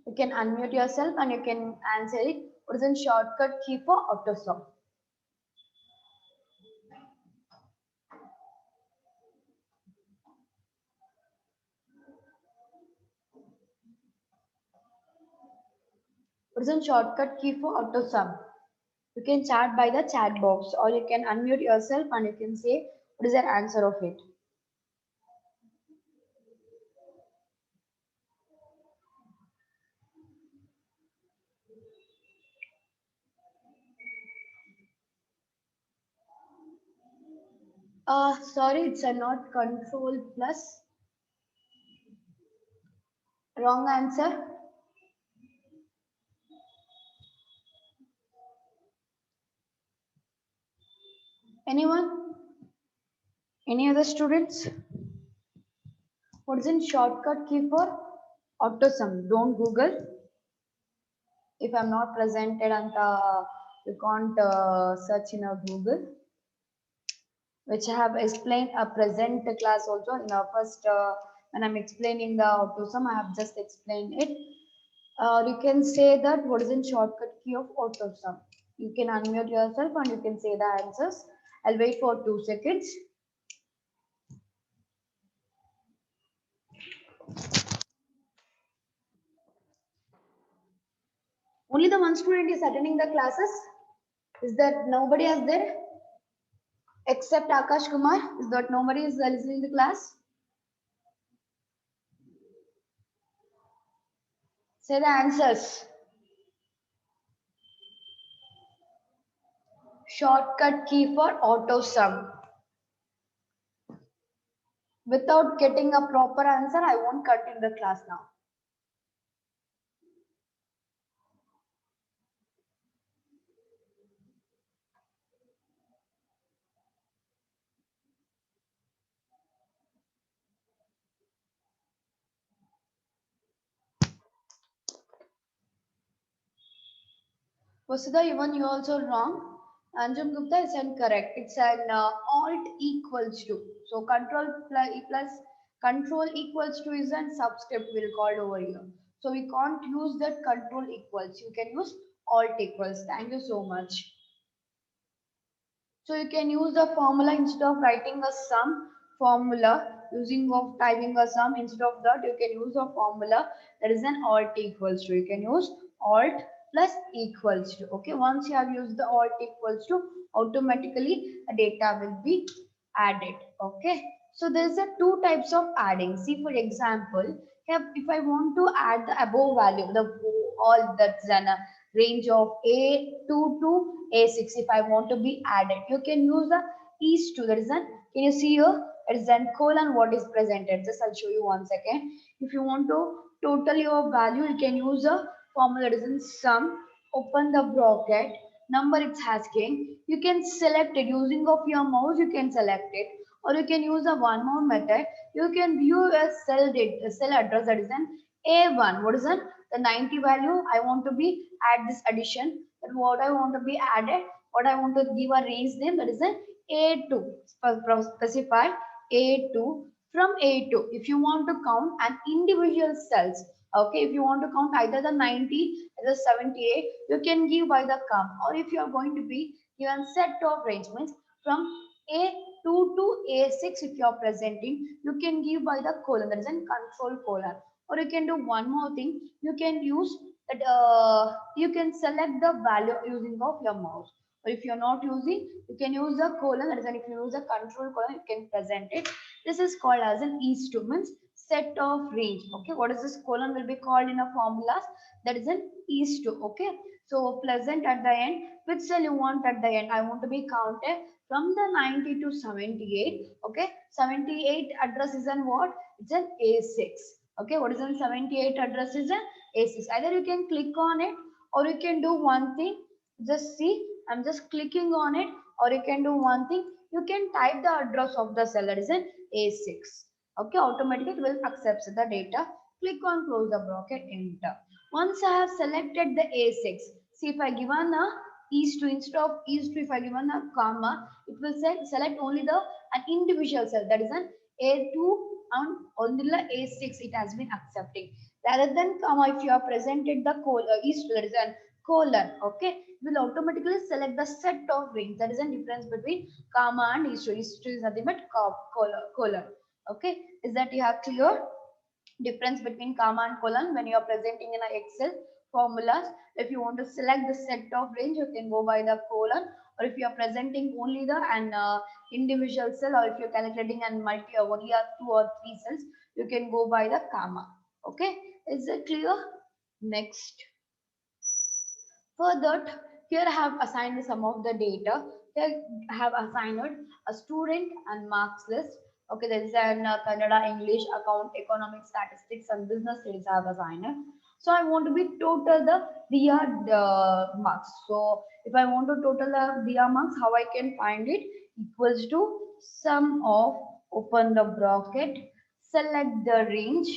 Speaker 1: You can unmute yourself and you can answer it. What is a shortcut key for auto sum? What is a shortcut key for auto sum? You can chat by the chat box, or you can unmute yourself and you can say what is the answer of it. Sorry, it's a not control plus. Wrong answer. Anyone? Any other students? What is in shortcut key for auto sum? Don't Google. If I'm not presented and you can't search in a Google, which I have explained a present class also in the first when I'm explaining the auto sum, I have just explained it. You can say that what is in shortcut key of auto sum. You can unmute yourself and you can say the answers. I'll wait for 2 seconds. Only the one student is attending the classes. Is that nobody else there? Except Akash Kumar? Is that nobody is listening to the class? Say the answers. Shortcut key for auto sum. Without getting a proper answer, I won't continue the class now. Vasudha, even you also wrong. Anjum Gupta is incorrect. It's an alt equals to. So control plus control equals to is an subscript we'll call over here. So we can't use that control equals. You can use alt equals. Thank you so much. So you can use the formula instead of writing a sum formula using of typing a sum. Instead of that, you can use a formula that is an alt equals to. You can use alt plus equals to. Okay, once you have used the alt equals to, automatically a data will be added. Okay, so there's a two types of adding. See, for example, if I want to add the above value, the all that's an range of A2 to A6, if I want to be added, you can use the is to, that is an, can you see here, it is an colon what is presented. Just I'll show you 1 second. If you want to total your value, you can use a formula that is in sum, open the bracket, number it's asking, you can select it using of your mouse, you can select it, or you can use a one more method, you can view a cell date, a cell address that is an A1, what is that, the 90 value, I want to be add this addition, that what I want to be added, what I want to give a range name, that is an A2, specify A2, from A2, if you want to count an individual cells, okay, if you want to count either the 90 or the 78, you can give by the come, or if you are going to be given set of arrangements from A2 to A6, if you are presenting, you can give by the colon, that is in control colon, or you can do one more thing, you can use that, you can select the value using of your mouse, or if you're not using, you can use the colon, that is, and if you use a control colon, you can present it. This is called as an is to, means set of range. Okay, what is this colon will be called in a formulas? That is an is to. Okay, so pleasant at the end. Which cell you want at the end? I want to be counted from the 90 to 78. Okay, 78 address is an what? It's an A6. Okay, what is an 78 address is an A6. Either you can click on it or you can do one thing. Just see, I'm just clicking on it, or you can do one thing. You can type the address of the cell, that is an A6. Okay, automatically it will accept the data. Click on close the bracket, enter. Once I have selected the A6, see if I given a is to, instead of is to, if I given a comma, it will say select only the an individual cell, that is an A2, and only the A6 it has been accepting. Rather than comma, if you have presented the is to, that is an colon. Okay, will automatically select the set of rings. That is the difference between comma and is to. Is to is nothing but colon. Okay, is that you have clear difference between comma and colon when you are presenting in a Excel formulas? If you want to select the set of range, you can go by the colon, or if you are presenting only the individual cell, or if you're calculating and multi only 2 or 3 cells, you can go by the comma. Okay, is that clear? Next. For that, here I have assigned some of the data. Here I have assigned a student and marks list. Okay, there is an Kannada, English, account, economic, statistics, and business studies I have assigned. So I want to be total the DIA marks. So if I want to total the DIA marks, how I can find it? Equals to sum of, open the bracket, select the range.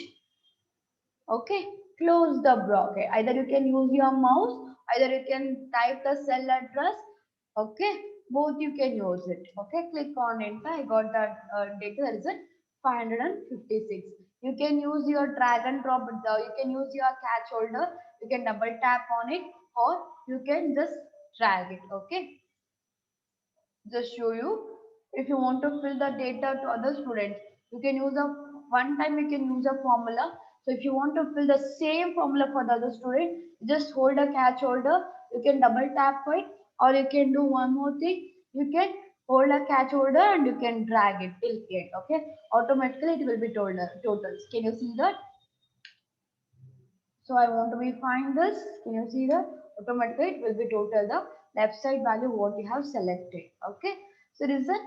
Speaker 1: Okay, close the bracket. Either you can use your mouse, either you can type the cell address. Okay, both you can use it. Okay, click on enter. I got that data, that is it, 556. You can use your drag and drop, you can use your catch holder, you can double tap on it, or you can just drag it. Okay, just show you. If you want to fill the data to other students, you can use a one time, you can use a formula. So if you want to fill the same formula for the other student, just hold a catch holder, you can double tap it, or you can do one more thing, you can hold a catch holder and you can drag it till end. Okay, automatically it will be totals. Can you see that? So I want to be find this. Can you see that? Automatically it will be total the left side value what you have selected. Okay. So it is a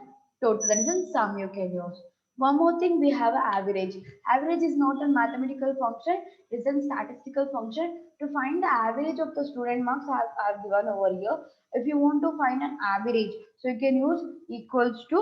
Speaker 1: total. That is a sum you can use. One more thing, we have average. Average is not a mathematical function. It is a statistical function. To find the average of the student marks I have given over here. If you want to find an average, so you can use equals to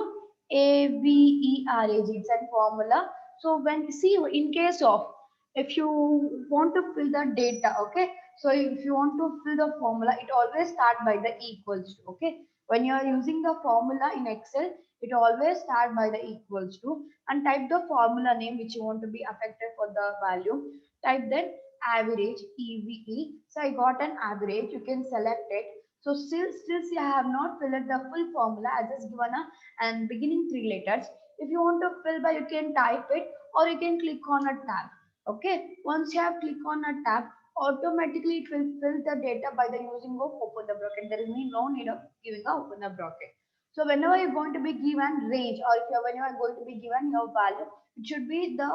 Speaker 1: average. It's a formula. So when see in case of, if you want to fill the data, okay, so if you want to fill the formula, it always start by the equals to. Okay, when you are using the formula in Excel, it always start by the equals to, and type the formula name which you want to be affected for the value. Type then average, EVE. So I got an average, you can select it. So still see, I have not filled the full formula, I just given a and beginning 3 letters. If you want to fill by, you can type it, or you can click on a tab. Okay, once you have click on a tab, automatically it will fill the data by the using of open the bracket. There is no need of giving a open the bracket. So whenever you're going to be given range, or if you're whenever you're going to be given your value, it should be the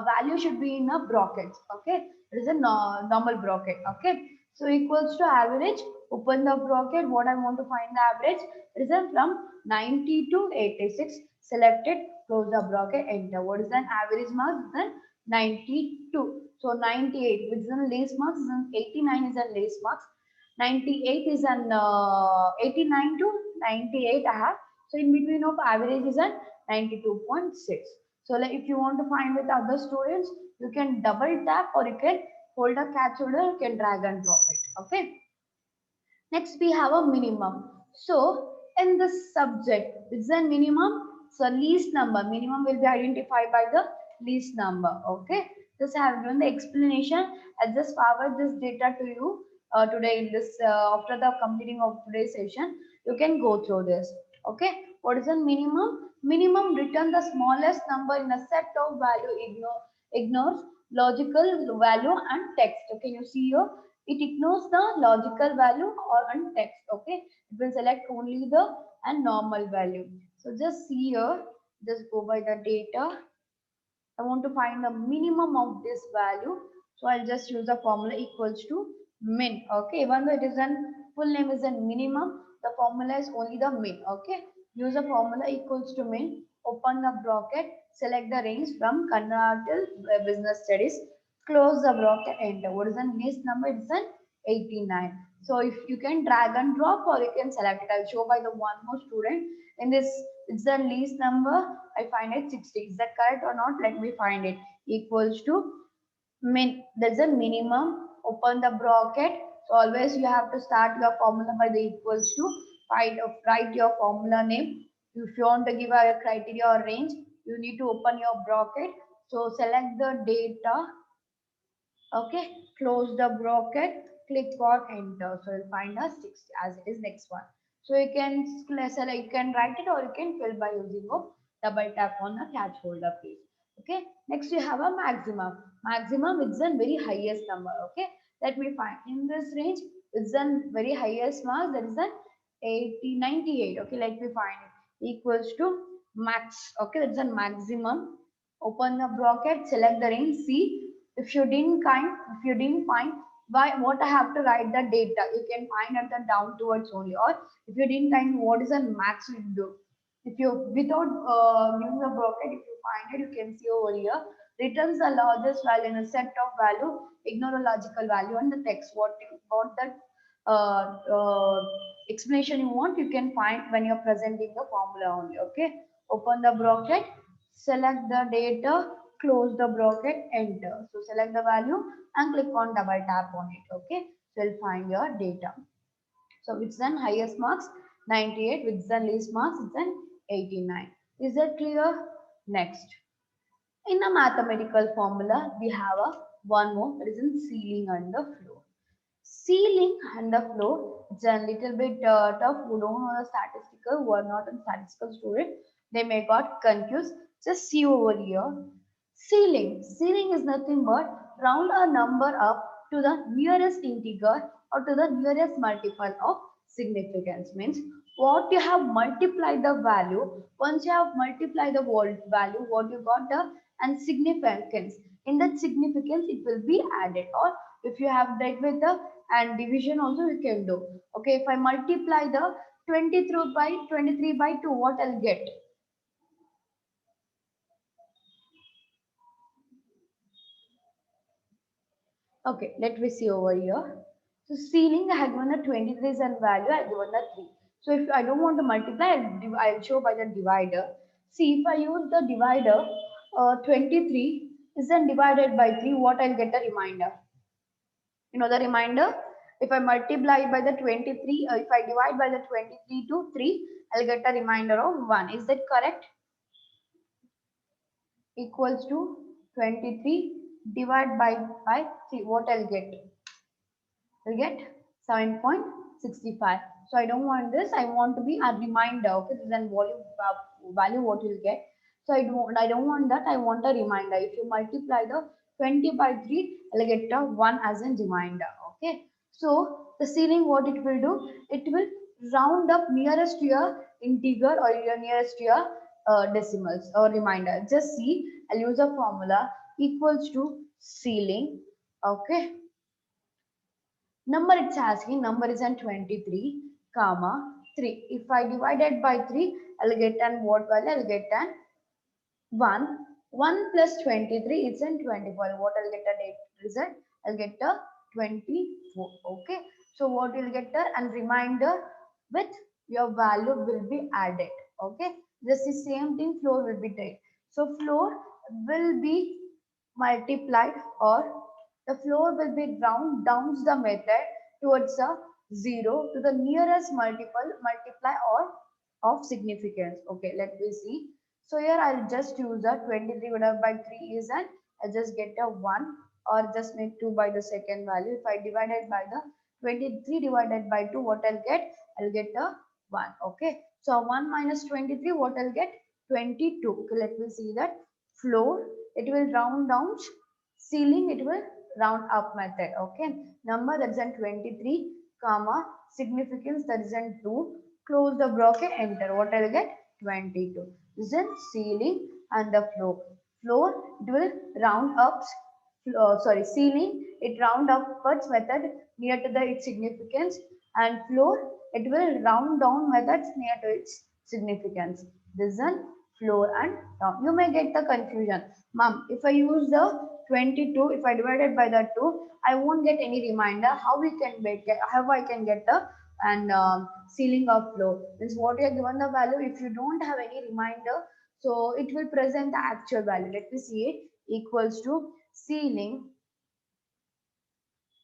Speaker 1: value should be in a bracket. Okay, it is a normal bracket. Okay, so equals to average, open the bracket. What I want to find the average, it is from 90 to 86. Selected, close the bracket, enter. What is an average mark? Then 92. So 98, which is in least marks, 89 is a least marks. 98 is an 89 to 98 I have. So in between of average is at 92.6. So like if you want to find with other students, you can double tap, or you can hold a catch holder, you can drag and drop it. Okay. Next we have a minimum. So in this subject, it's a minimum. So least number, minimum will be identified by the least number. Okay. Just have given the explanation. I just forward this data to you today in this after the completing of today's session. You can go through this. Okay. What is a minimum? Minimum return the smallest number in a set of value, ignores logical value and text. Okay. You see here, it ignores the logical value or and text. Okay, it will select only the and normal value. So just see here, just go by the data. I want to find the minimum of this value. So I'll just use the formula equals to min. Okay, even though it is an full name is a minimum, the formula is only the min. Okay, use the formula equals to min. Open the bracket, select the range from Kannada till business studies. Close the bracket, enter. What is the next number? It's an 89. So if you can drag and drop or you can select it. I'll show by the one more student. In this, it's the least number. I find it 60. Is that correct or not? Let me find it. Equals to min. There's a minimum. Open the bracket. So always you have to start your formula by the equals to. Write your formula name. If you want to give a criteria or range, you need to open your bracket. So select the data. Okay, close the bracket, click on enter. So you'll find us 60 as it is next one. So you can select, you can write it or you can fill by using a double tap on the catch holder page. Okay, next we have a maximum. Maximum is the very highest number. Okay, let me find in this range is the very highest mark, that is an 80 98. Okay, let me find it equals to max. Okay, that's a maximum. Open the bracket, select the range, see if you didn't find why what I have to write the data, you can find at the down towards only. Or if you didn't find what is the max you do. If you without using the bracket, if you find it, you can see over here returns the largest value in a set of value, ignore the logical value and the text. What that explanation you want, you can find when you're presenting the formula only. Okay, open the bracket, select the data, close the bracket, enter. So select the value and click on double tap on it. Okay, so you'll find your data. So which then highest marks 98, which then least marks it's then 89. Is that clear? Next, in a mathematical formula, we have a one more, that is in ceiling and the floor. Ceiling and the floor, it's a little bit tough. Who don't know the statistical, who are not a statistical student, they may got confused. Just see over here. Ceiling. Ceiling is nothing but round a number up to the nearest integer or to the nearest multiple of significance. Means what you have multiplied the value. Once you have multiplied the value, what you got the and significance. In that significance, it will be added. Or if you have that with the and division also you can do. Okay, if I multiply the 23 by 2, what I'll get? Okay, let me see over here. So ceiling, I had given the 23 as a value, I given the 3. So if I don't want to multiply, I'll show by the divider. See, if I use the divider, 23 is then divided by 3, what I'll get a reminder. You know the reminder? If I multiply by the 23, if I divide by the 23 to 3, I'll get a reminder of 1. Is that correct? Equals to 23 divided by 3. What I'll get? I'll get 7.65. So I don't want this. I want to be a reminder. Okay, this is an value what you'll get. So I don't want that. I want a reminder. If you multiply the 20 by 3, I'll get a 1 as a reminder. Okay. So the ceiling, what it will do? It will round up nearest to your integer or your nearest to your decimals or reminder. Just see, I'll use a formula equals to ceiling. Okay. Number it's asking, number is an 23, comma 3. If I divide it by 3, I'll get an what value? I'll get an 1. 1 plus 23 is an 24. What I'll get a result? I'll get a 24. Okay. So what you'll get a and reminder with your value will be added. Okay. Just the same thing floor will be done. So floor will be multiplied or the floor will be downs the method towards a 0 to the nearest multiply or of significance. Okay, let me see. So here I'll just use a 23 divided by 3 is an I'll just get a 1 or just make 2 by the second value. If I divide it by the 23 divided by 2, what I'll get? I'll get a 1. Okay, so 1 minus 23, what I'll get? 22. Okay, let me see that. Floor, it will round down. Ceiling, it will round up method. Okay, number that's in 23, comma significance that is in 2. Close the bracket, enter. What I'll get? 22. This is ceiling and the floor. Floor, it will round up, ceiling, it round upwards method near to the its significance, and floor, it will round down methods near to its significance. This is floor and down. You may get the confusion. Mom, if I use the 22, if I divide it by the 2, I won't get any reminder. How we can make it, how I can get the and ceiling of floor. Means what you are given the value, if you don't have any reminder, so it will present the actual value. Let me see it equals to ceiling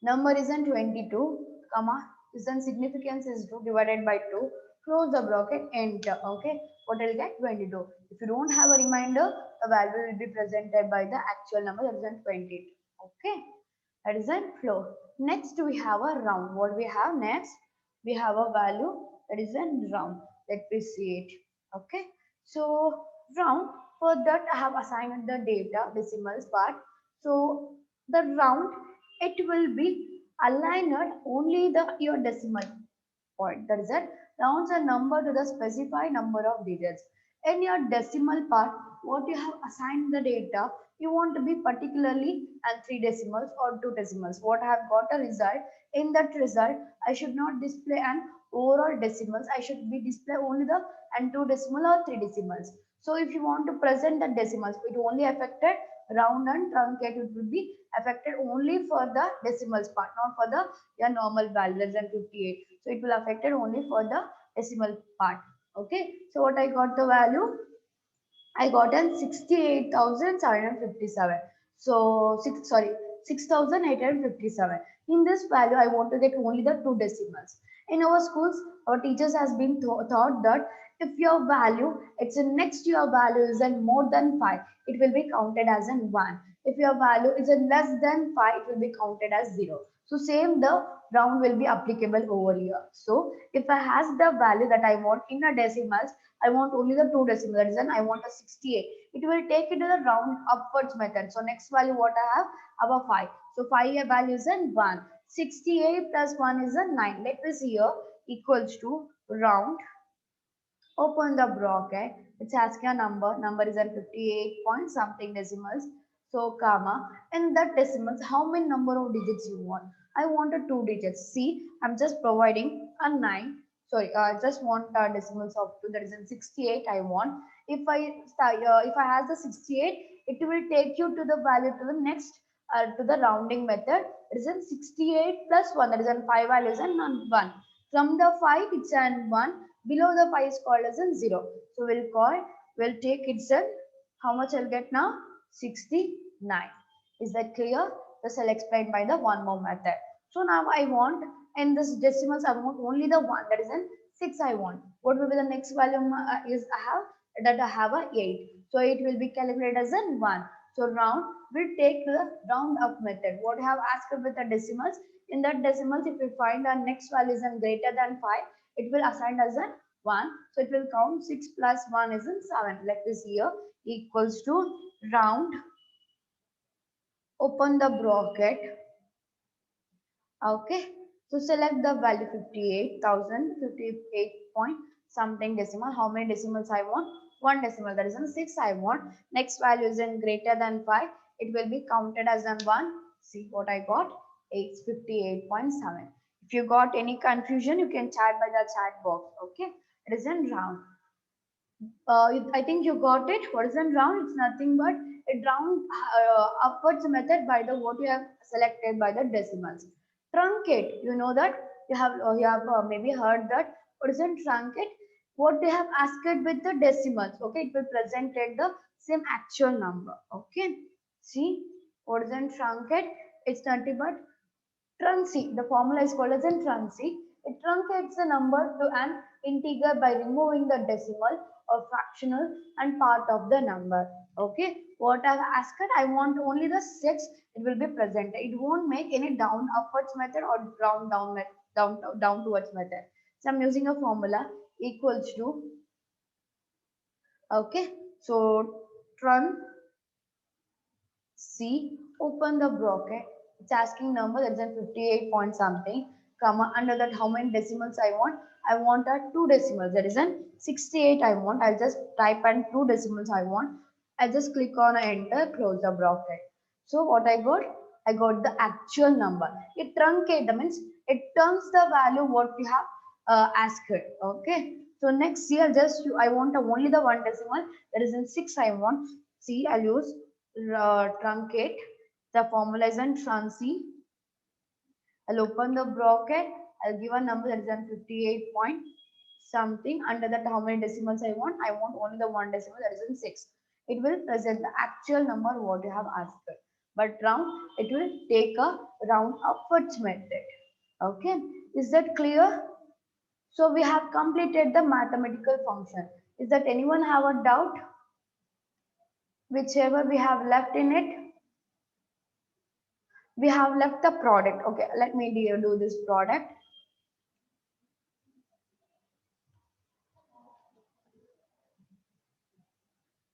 Speaker 1: number is in 22, comma, is in significance is 2 divided by 2. Close the bracket, enter. Okay, what will get 22. If you don't have a reminder, the value will be presented by the actual number that is in 22. Okay, that is in floor. Next, we have a round. What we have next? We have a value that is in round. Let me see it. Okay, so round, for that I have assigned the data decimals part. So the round, it will be aligned only the your decimal point. That is it. Rounds a number to the specified number of digits. In your decimal part, what you have assigned the data, you want to be particularly and 3 decimals or 2 decimals. What I have got a result. In that result, I should not display an overall decimals. I should be display only the and 2 decimal or 3 decimals. So if you want to present the decimals, it only affected round and truncate. It will be affected only for the decimals part, not for the your normal value less than 58. So it will affected only for the decimal part. Okay. So what I got the value? I got an 68,757. So 6,857. In this value, I want to get only the 2 decimals. In our schools, our teachers has been taught that if your value, it's a next to your value is in more than 5, it will be counted as in 1. If your value is in less than 5, it will be counted as 0. So same the round will be applicable over here. So if I has the value that I want in a decimals, I want only the 2 decimal. That is an I want a 68. It will take it to the round upwards method. So next value what I have? Our 5. So 5 value is in 1. 68 plus 1 is a 9. Let me see here equals to round. Open the bracket. It's asking a number. Number is at 58 point something decimals. So comma. In that decimals, how many number of digits you want? I want a 2 digits. See, I'm just providing a 9. Sorry, I just want decimals of 2. That is in 68 I want. If I have the 68, it will take you to the value to the next to the rounding method. It is in 68 plus 1. That is in 5 values and 1. From the 5, it's an 1. Below the 5 is called as in 0. So we'll take it's a, how much I'll get now? 69. Is that clear? This I'll explain by the one more method. So now I want, in this decimals, I want only the 1. That is in 6 I want. What will be the next value is I have? That I have a 8. So it will be calculated as in 1. So round will take the round up method. What I have asked with the decimals, in that decimals, if we find our next value is greater than 5, it will assign as a 1. So it will count 6 plus 1 is in 7. Let this here equals to round. Open the bracket. Okay. So select the value 58,000, 58 point something decimal. How many decimals I want? 1 decimal. That is in 6 I want. Next value is in greater than 5. It will be counted as in 1. See what I got? It's 58.7. If you got any confusion, you can chat by the chat box. Okay. It is in round. I think you got it. What is in round? It's nothing but a round upwards method by the what you have selected by the decimals. Truncate, you know that you have maybe heard that. What is in truncate? What they have asked with the decimals. Okay, it will present at the same actual number. Okay, see what is in truncate? It's nothing but truncate. The formula is called as in truncate. It truncates the number to an integer by removing the decimal or fractional and part of the number. Okay. What I've asked, I want only the 6. It will be presented. It won't make any down upwards method or down towards method. So I'm using a formula equals to, okay. So trun C, open the bracket. It's asking number that's at 58 point something, comma, under that how many decimals I want? I want a 2 decimals. That is an 68 I want. I'll just type and 2 decimals I want. I just click on enter, close the bracket. So what I got the actual number. It truncate means it turns the value what we have asked. Okay. So next here I want only the one decimal, that is in 6 I want. See, I'll use truncate. The formula is in trunc. I'll open the bracket. I'll give a number that is in 58 point something. Under that, how many decimals I want? I want only the one decimal, that is in 6. It will present the actual number what you have asked for. But round, it will take a round upwards method. Okay, is that clear? So we have completed the mathematical function. Is that anyone have a doubt? Whichever we have left in it, we have left the product. Okay, let me do this product.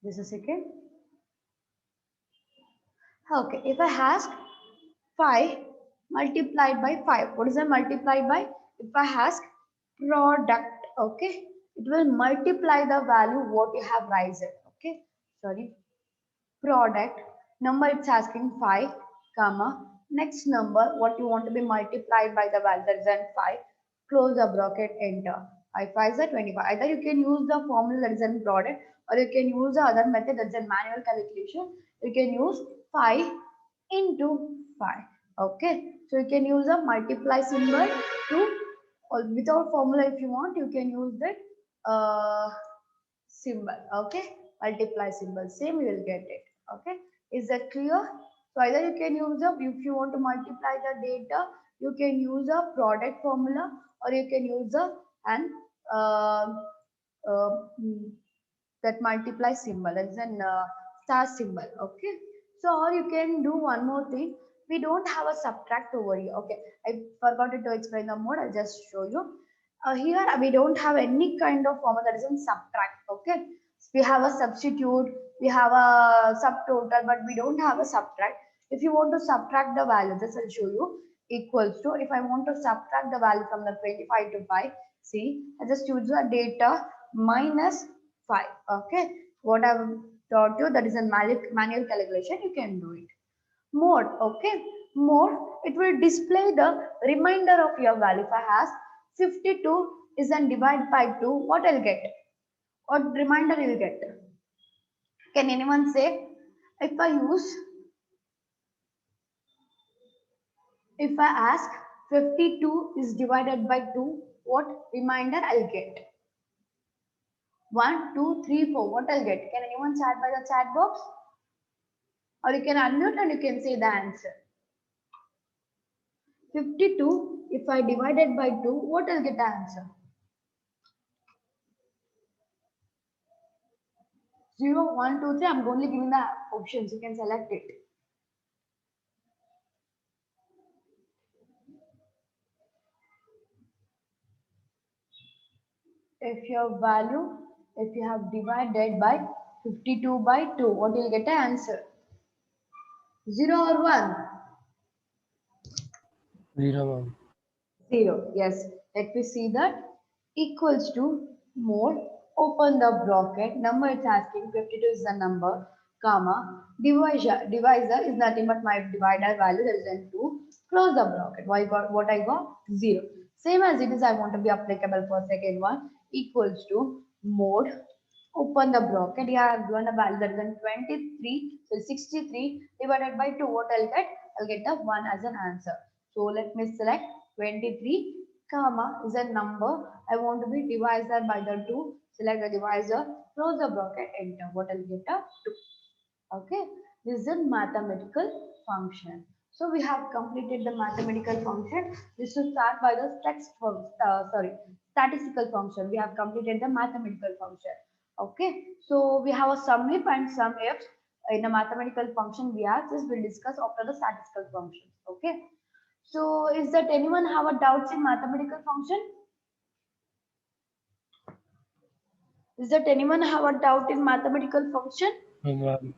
Speaker 1: Just a second. Okay, if I ask 5 multiplied by 5, what is the multiplied by? If I ask product, okay, it will multiply the value what you have raised. Okay, sorry, product number, it's asking 5 comma next number what you want to be multiplied by the value, that is 5, close the bracket, enter. 5 is 25. Either you can use the formula that is in product, or you can use the other method, that's a manual calculation. You can use 5 into 5. Okay, so you can use a multiply symbol to, or without formula if you want, you can use that symbol. Okay, multiply symbol, same you will get it. Okay, is that clear? So either you can use a, if you want to multiply the data, you can use a product formula, or you can use a and uh, uh, mm, that multiply symbol, that is an star symbol. Okay, so or you can do one more thing. We don't have a subtract over here. Okay, I forgot to explain the mode. I'll just show you. Here we don't have any kind of formula that is in subtract. Okay, we have a substitute, we have a subtotal, but we don't have a subtract. If you want to subtract the value, this I'll show you. Equals to, if I want to subtract the value from the 25 to 5, see, I just use the data minus 5. Okay, what I've taught you, that is a manual calculation, you can do it. Mode, okay, mode, it will display the remainder of your value. If I ask 52 is then divide by 2, what I'll get, what reminder you'll get? Can anyone say? If I use, if I ask 52 is divided by 2, what reminder I'll get? 1, 2, 3, 4. What I'll get? Can anyone chat by the chat box? Or you can unmute and you can say the answer. 52, if I divided by 2, what I'll get the answer? 0, 1, 2, 3. I'm only giving the options. You can select it. If your value, if you have divided by 52 by 2, what will you get the answer? 0 or 1?
Speaker 4: 0, ma'am.
Speaker 1: 0. Yes. Let me see that. Equals to mode. Open the bracket. Number it's asking. 52 is the number. Comma. Divisor is nothing but my divider value, that is in 2. Close the bracket. What I got? 0. Same as it is, I want to be applicable for second one. Equals to mode. Open the bracket. Yeah, I have given a value that is in 23. So 63 divided by 2. What I'll get? I'll get the 1 as an answer. So let me select 23, comma is a number. I want to be divisor by the 2. Select the divisor, close the bracket, enter. What I'll get a 2. Okay, this is a mathematical function. So we have completed the mathematical function. This will start by the statistical function. We have completed the mathematical function. Okay, so we have a sum if and sum ifs in a mathematical function. We have this will discuss after the statistical function. Okay, so is that anyone have a doubts in mathematical function? Is that anyone have a doubt in mathematical function?
Speaker 4: No, ma'am.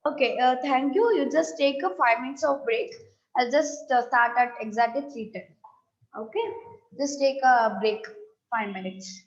Speaker 1: Okay, thank you. You just take a 5 minutes of break. I'll just start at exactly 3:10. Okay, just take a break, 5 minutes.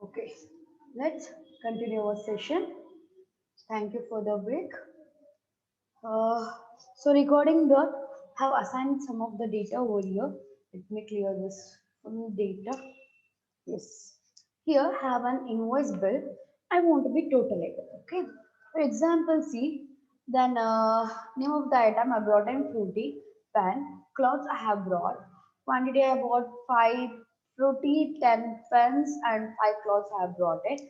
Speaker 1: Okay, let's continue our session. Thank you for the break. So regarding the, have assigned some of the data over here. Let me clear this from data. Yes. Here have an invoice bill. I want to be total item. Okay. For example, see, then name of the item I brought in fruity, pen, clothes I have brought. Quantity I bought 5 fruity, 10 pens, and 5 clothes I have brought it.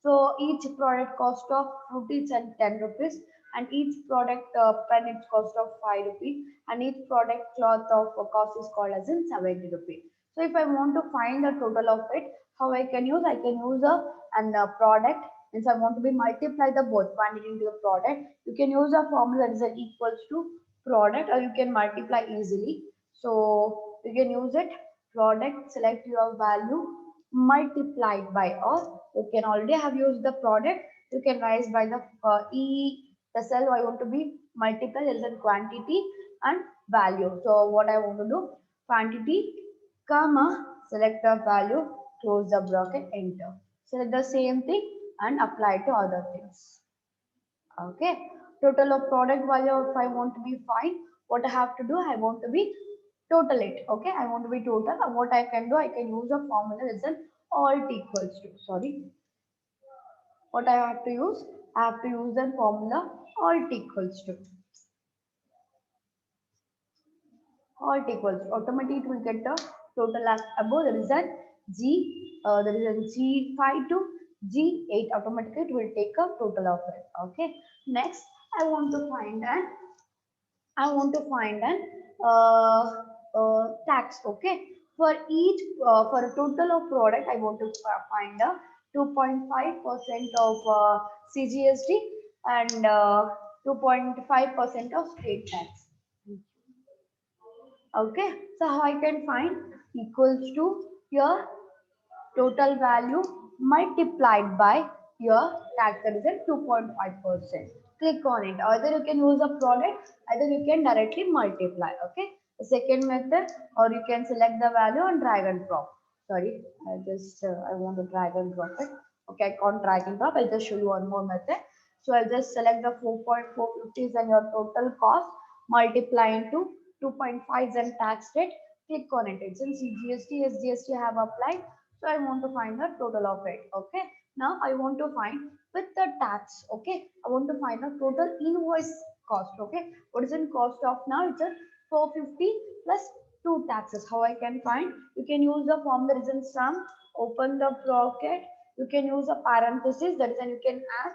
Speaker 1: So each product cost of fruity is at 10 rupees, and each product pen its cost of 5 rupees, and each product cloth of cost is called as in 70 rupees. So if I want to find the total of it, how I can use? I can use a product. Means I want to be multiply the both quantity into the product. You can use a formula that is equals to product, or you can multiply easily. So you can use it. Product, select your value, multiplied by, or you can already have used the product. You can rise by the the cell I want to be multiply is in quantity and value. So what I want to do, quantity, comma, select the value, close the bracket, enter. Select the same thing and apply to other things. Okay. Total of product value, if I want to be fine, what I have to do, I want to be total it. Okay. I want to be total. And what I can do, I can use a formula that is an alt equals to. Sorry. What I have to use? I have to use the formula alt equals to. Alt equals to. Automatically it will get the total as above. There is a there is a G5 to G8. Automatically it will take a total of it. Okay. Next, I want to find an tax. Okay. For each for a total of product, I want to find a 2.5% of CGST and 2.5% of state tax. Okay, so how I can find equals to your total value multiplied by your tax, that is at 2.5%. Click on it. Either you can use a product, either you can directly multiply. Okay, the second method, or you can select the value and drag and drop. Sorry, I want to drag and drop it. Okay, I can't drag and drop. I'll just show you one more method. So I'll just select the 4.450 and your total cost, multiply into 2.5 and tax rate. Click on it. It's in CGST, SGST have applied. So I want to find the total of it. Okay. Now I want to find with the tax. Okay. I want to find the total invoice cost. Okay. What is the cost of now? It's a 450 plus 2 taxes. How I can find? You can use the form that is in sum. Open the bracket. You can use a parenthesis. That is, and you can add.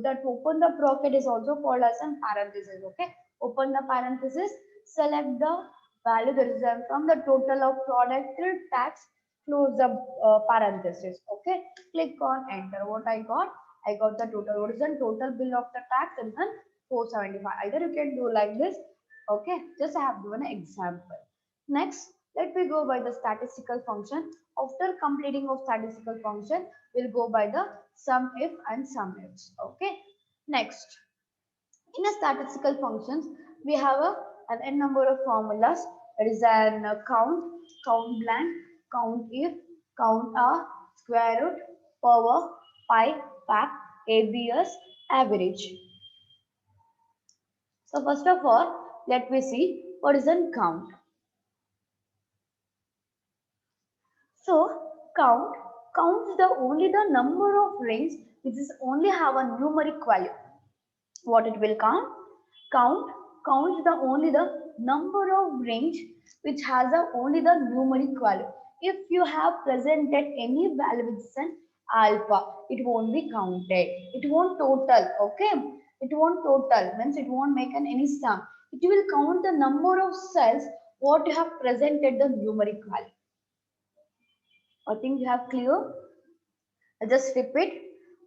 Speaker 1: That open the bracket is also called as a parenthesis. Okay. Open the parenthesis. Select the value that is from the total of product till tax, close the parenthesis. Okay, click on enter. What I got the total. What is the total bill of the tax? Is 475. Either you can do like this. Okay, just I have given an example. Next, let me go by the statistical function. After completing of statistical function, we'll go by the sum if and sum ifs. Okay, next. In a statistical functions, we have an n number of formulas. It is an count, count blank, count if, count r, square root, power, pi, pack, abs, average. So first of all, let me see what is a count. So count counts the only the number of rings which is only have a numeric value. What it will count? Counts the only the number of range which has only the numeric value. If you have presented any value which is an alpha, it won't be counted. It won't total. Okay, it won't total means it won't make any sum. It will count the number of cells what you have presented the numeric value. I think you have clear. I just repeat.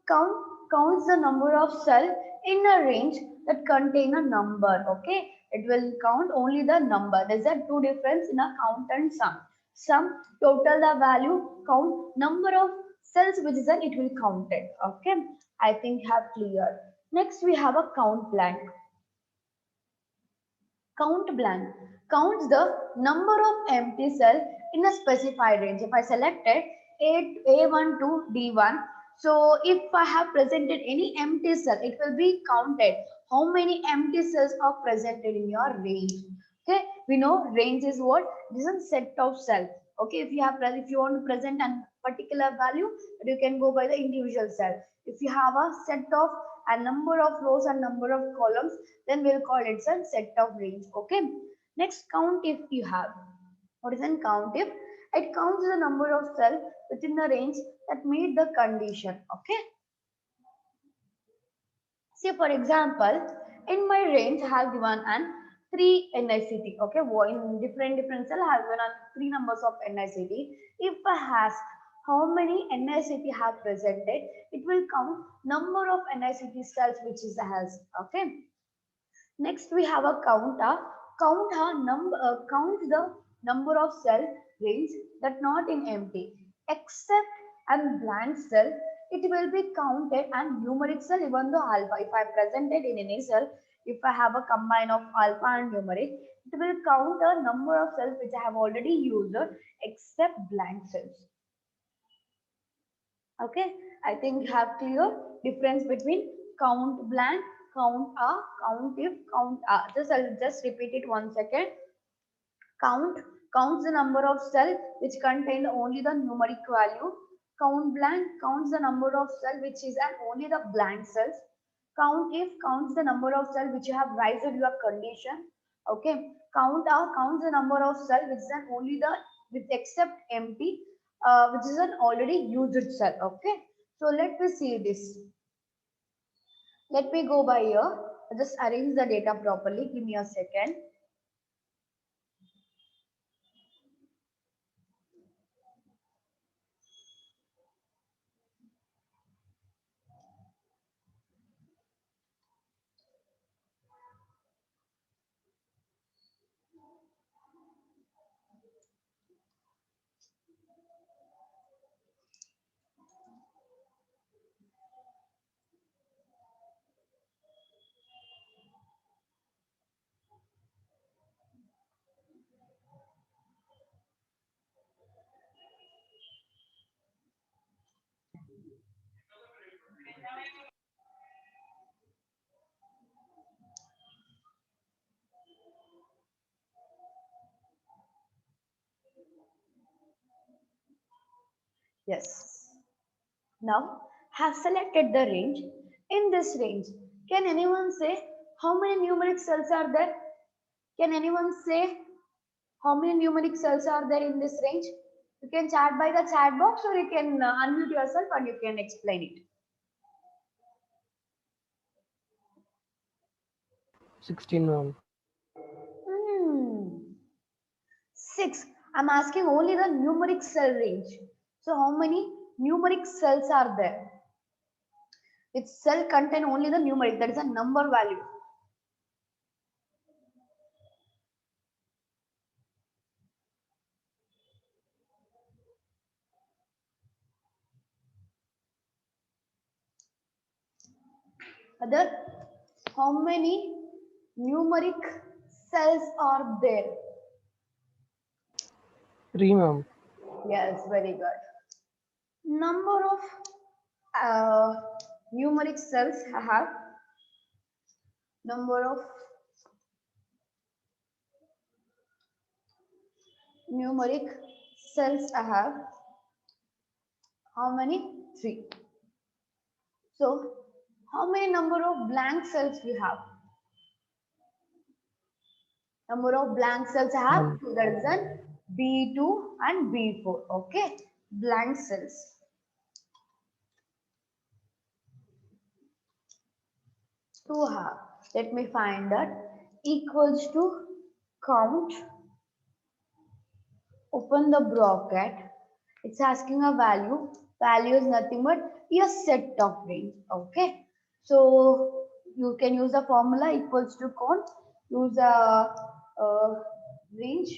Speaker 1: Counts the number of cells in a range that contain a number. Okay, it will count only the number. There's a two difference in a count and sum. Sum total the value, count number of cells which is it will count it. Okay, I think have clear. Next we have a count blank. Count blank counts the number of empty cells in a specified range. If I select it, A1 to D1. So if I have presented any empty cell, it will be counted. How many empty cells are presented in your range? Okay, we know range is what? This is a set of cells. Okay, if you want to present a particular value, you can go by the individual cell. If you have a set of a number of rows and number of columns, then we'll call it a set of range. Okay. Next, count if you have. What is an count if? It counts the number of cells within the range that meet the condition. Okay. See, for example, in my range, I have given an 3 NICT. Okay, in different cell, I have given an 3 numbers of NICT. If I ask how many NICT have presented, it will count number of NICT cells which is has. Okay. Next, we have a counter. Count the number of cell range that not in empty. Except and blank cell, it will be counted and numeric cell even though alpha. If I presented in any cell, if I have a combine of alpha and numeric, it will count the number of cells which I have already used except blank cells. Okay, I think you have clear difference between count blank, count a, count if, count a. I'll just repeat it 1 second. Count counts the number of cells which contain only the numeric value. Count blank counts the number of cells which is an only the blank cells. Count if counts the number of cells which you have raised your condition. Okay. Count a counts the number of cells which is an only the with except empty which is an already used cell. Okay. So let me see this. Let me go by here. Just arrange the data properly. Give me a second. Yes. Now have selected the range. In this range, can anyone say how many numeric cells are there? Can anyone say how many numeric cells are there in this range? You can chat by the chat box or you can unmute yourself and you can explain it.
Speaker 4: 16, ma'am.
Speaker 1: Hmm. 6. I'm asking only the numeric cell range. So how many numeric cells are there? Its cell contain only the numeric, that is a number value. Other, how many numeric cells are there?
Speaker 4: 3, ma'am.
Speaker 1: Yes, very good. Number of uh, numeric cells I have. Number of numeric cells I have. How many? 3. So, how many number of blank cells we have? Number of blank cells I have 2, that is an B2 and B4. Okay, blank cells. 2 have. Let me find that equals to count. Open the bracket. It's asking a value. Value is nothing but a set of range. Okay. So you can use the formula equals to count. Use a range.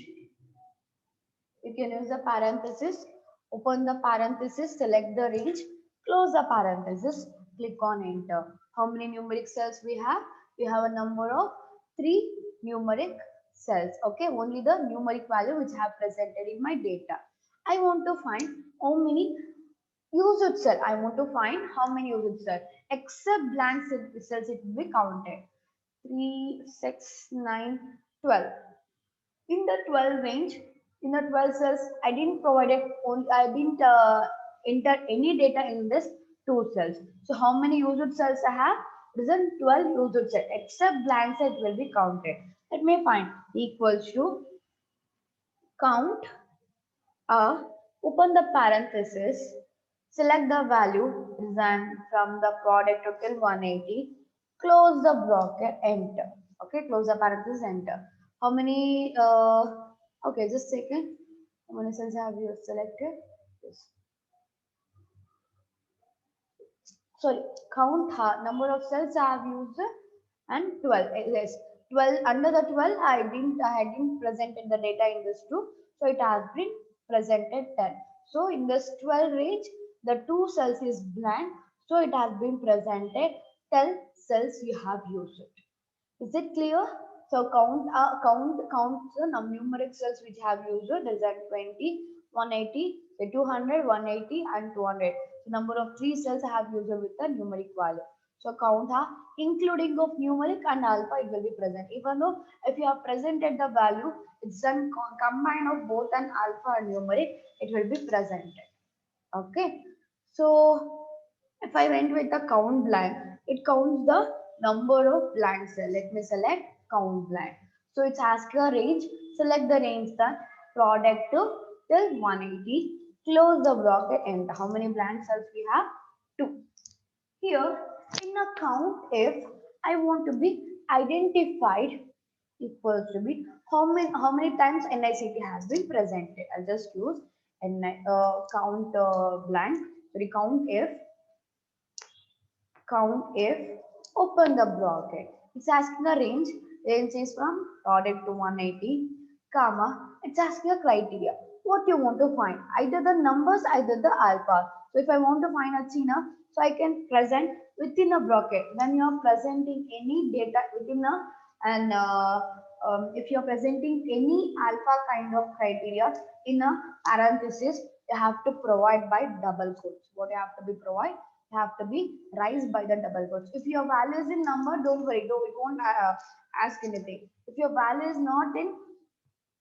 Speaker 1: You can use the parenthesis. Open the parenthesis. Select the range. Close the parenthesis. Click on enter. How many numeric cells we have? We have a number of 3 numeric cells. Okay. Only the numeric value which I have presented in my data. I want to find how many usage cell. I want to find how many usage cell. Except blank cells, it will be counted. 3, 6, 9, 12. In the 12 range, in the 12 cells, I didn't provide it, I didn't enter any data in this 2 cells. So how many usage cells I have? It is a 12 usage cells. Except blank cells will be counted. Let me find equals to count open the parenthesis, select the value then from the product total 180, close the bracket, enter. Okay, close the parenthesis, enter. How many, okay, just a second. How many cells have you selected? Yes. Sorry, count number of cells I have used and 12. Yes, 12 under the 12 I didn't presented the data in this two, so it has been presented 10. So in this 12 range, the 2 cells is blank, so it has been presented 10 cells you have used it. Is it clear? So count the numeric cells which have used. There is a 20, 180, 200, 180, and 200. So number of 3 cells I have used with the numeric value. So count including of numeric and alpha, it will be present. Even though if you have presented the value, it's done combine of both an alpha and numeric, it will be presented. Okay. So if I went with the count blank, it counts the number of blank cell. Let me select count blank. So it's ask a range. Select the range, the product to till 180. Close the bracket, enter. How many blank cells we have? 2. Here in a count, if I want to be identified equals to be how many times NICT has been presented. I'll just use count blank. Sorry, count if open the bracket. It's asking a range. Range is from product to 180, comma. It's asking a criteria. What you want to find? Either the numbers, either the alpha. So if I want to find a China, so I can present within a bracket. When you are presenting any data within a and if you are presenting any alpha kind of criteria in a parenthesis, you have to provide by double quotes. What you have to be provide? Have to be raised by the double quotes. If your value is in number, don't worry, we won't ask anything. If your value is not in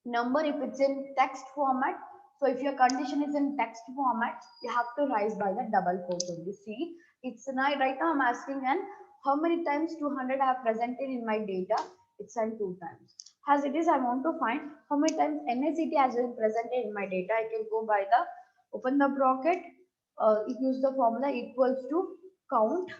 Speaker 1: number, if it's in text format, so if your condition is in text format, you have to rise by the double quotes only. See, it's right now I'm asking and how many times 200 I have presented in my data. It's an 2 times. As it is, I want to find how many times NICT has been presented in my data. I can go by the open the bracket, use the formula equals to count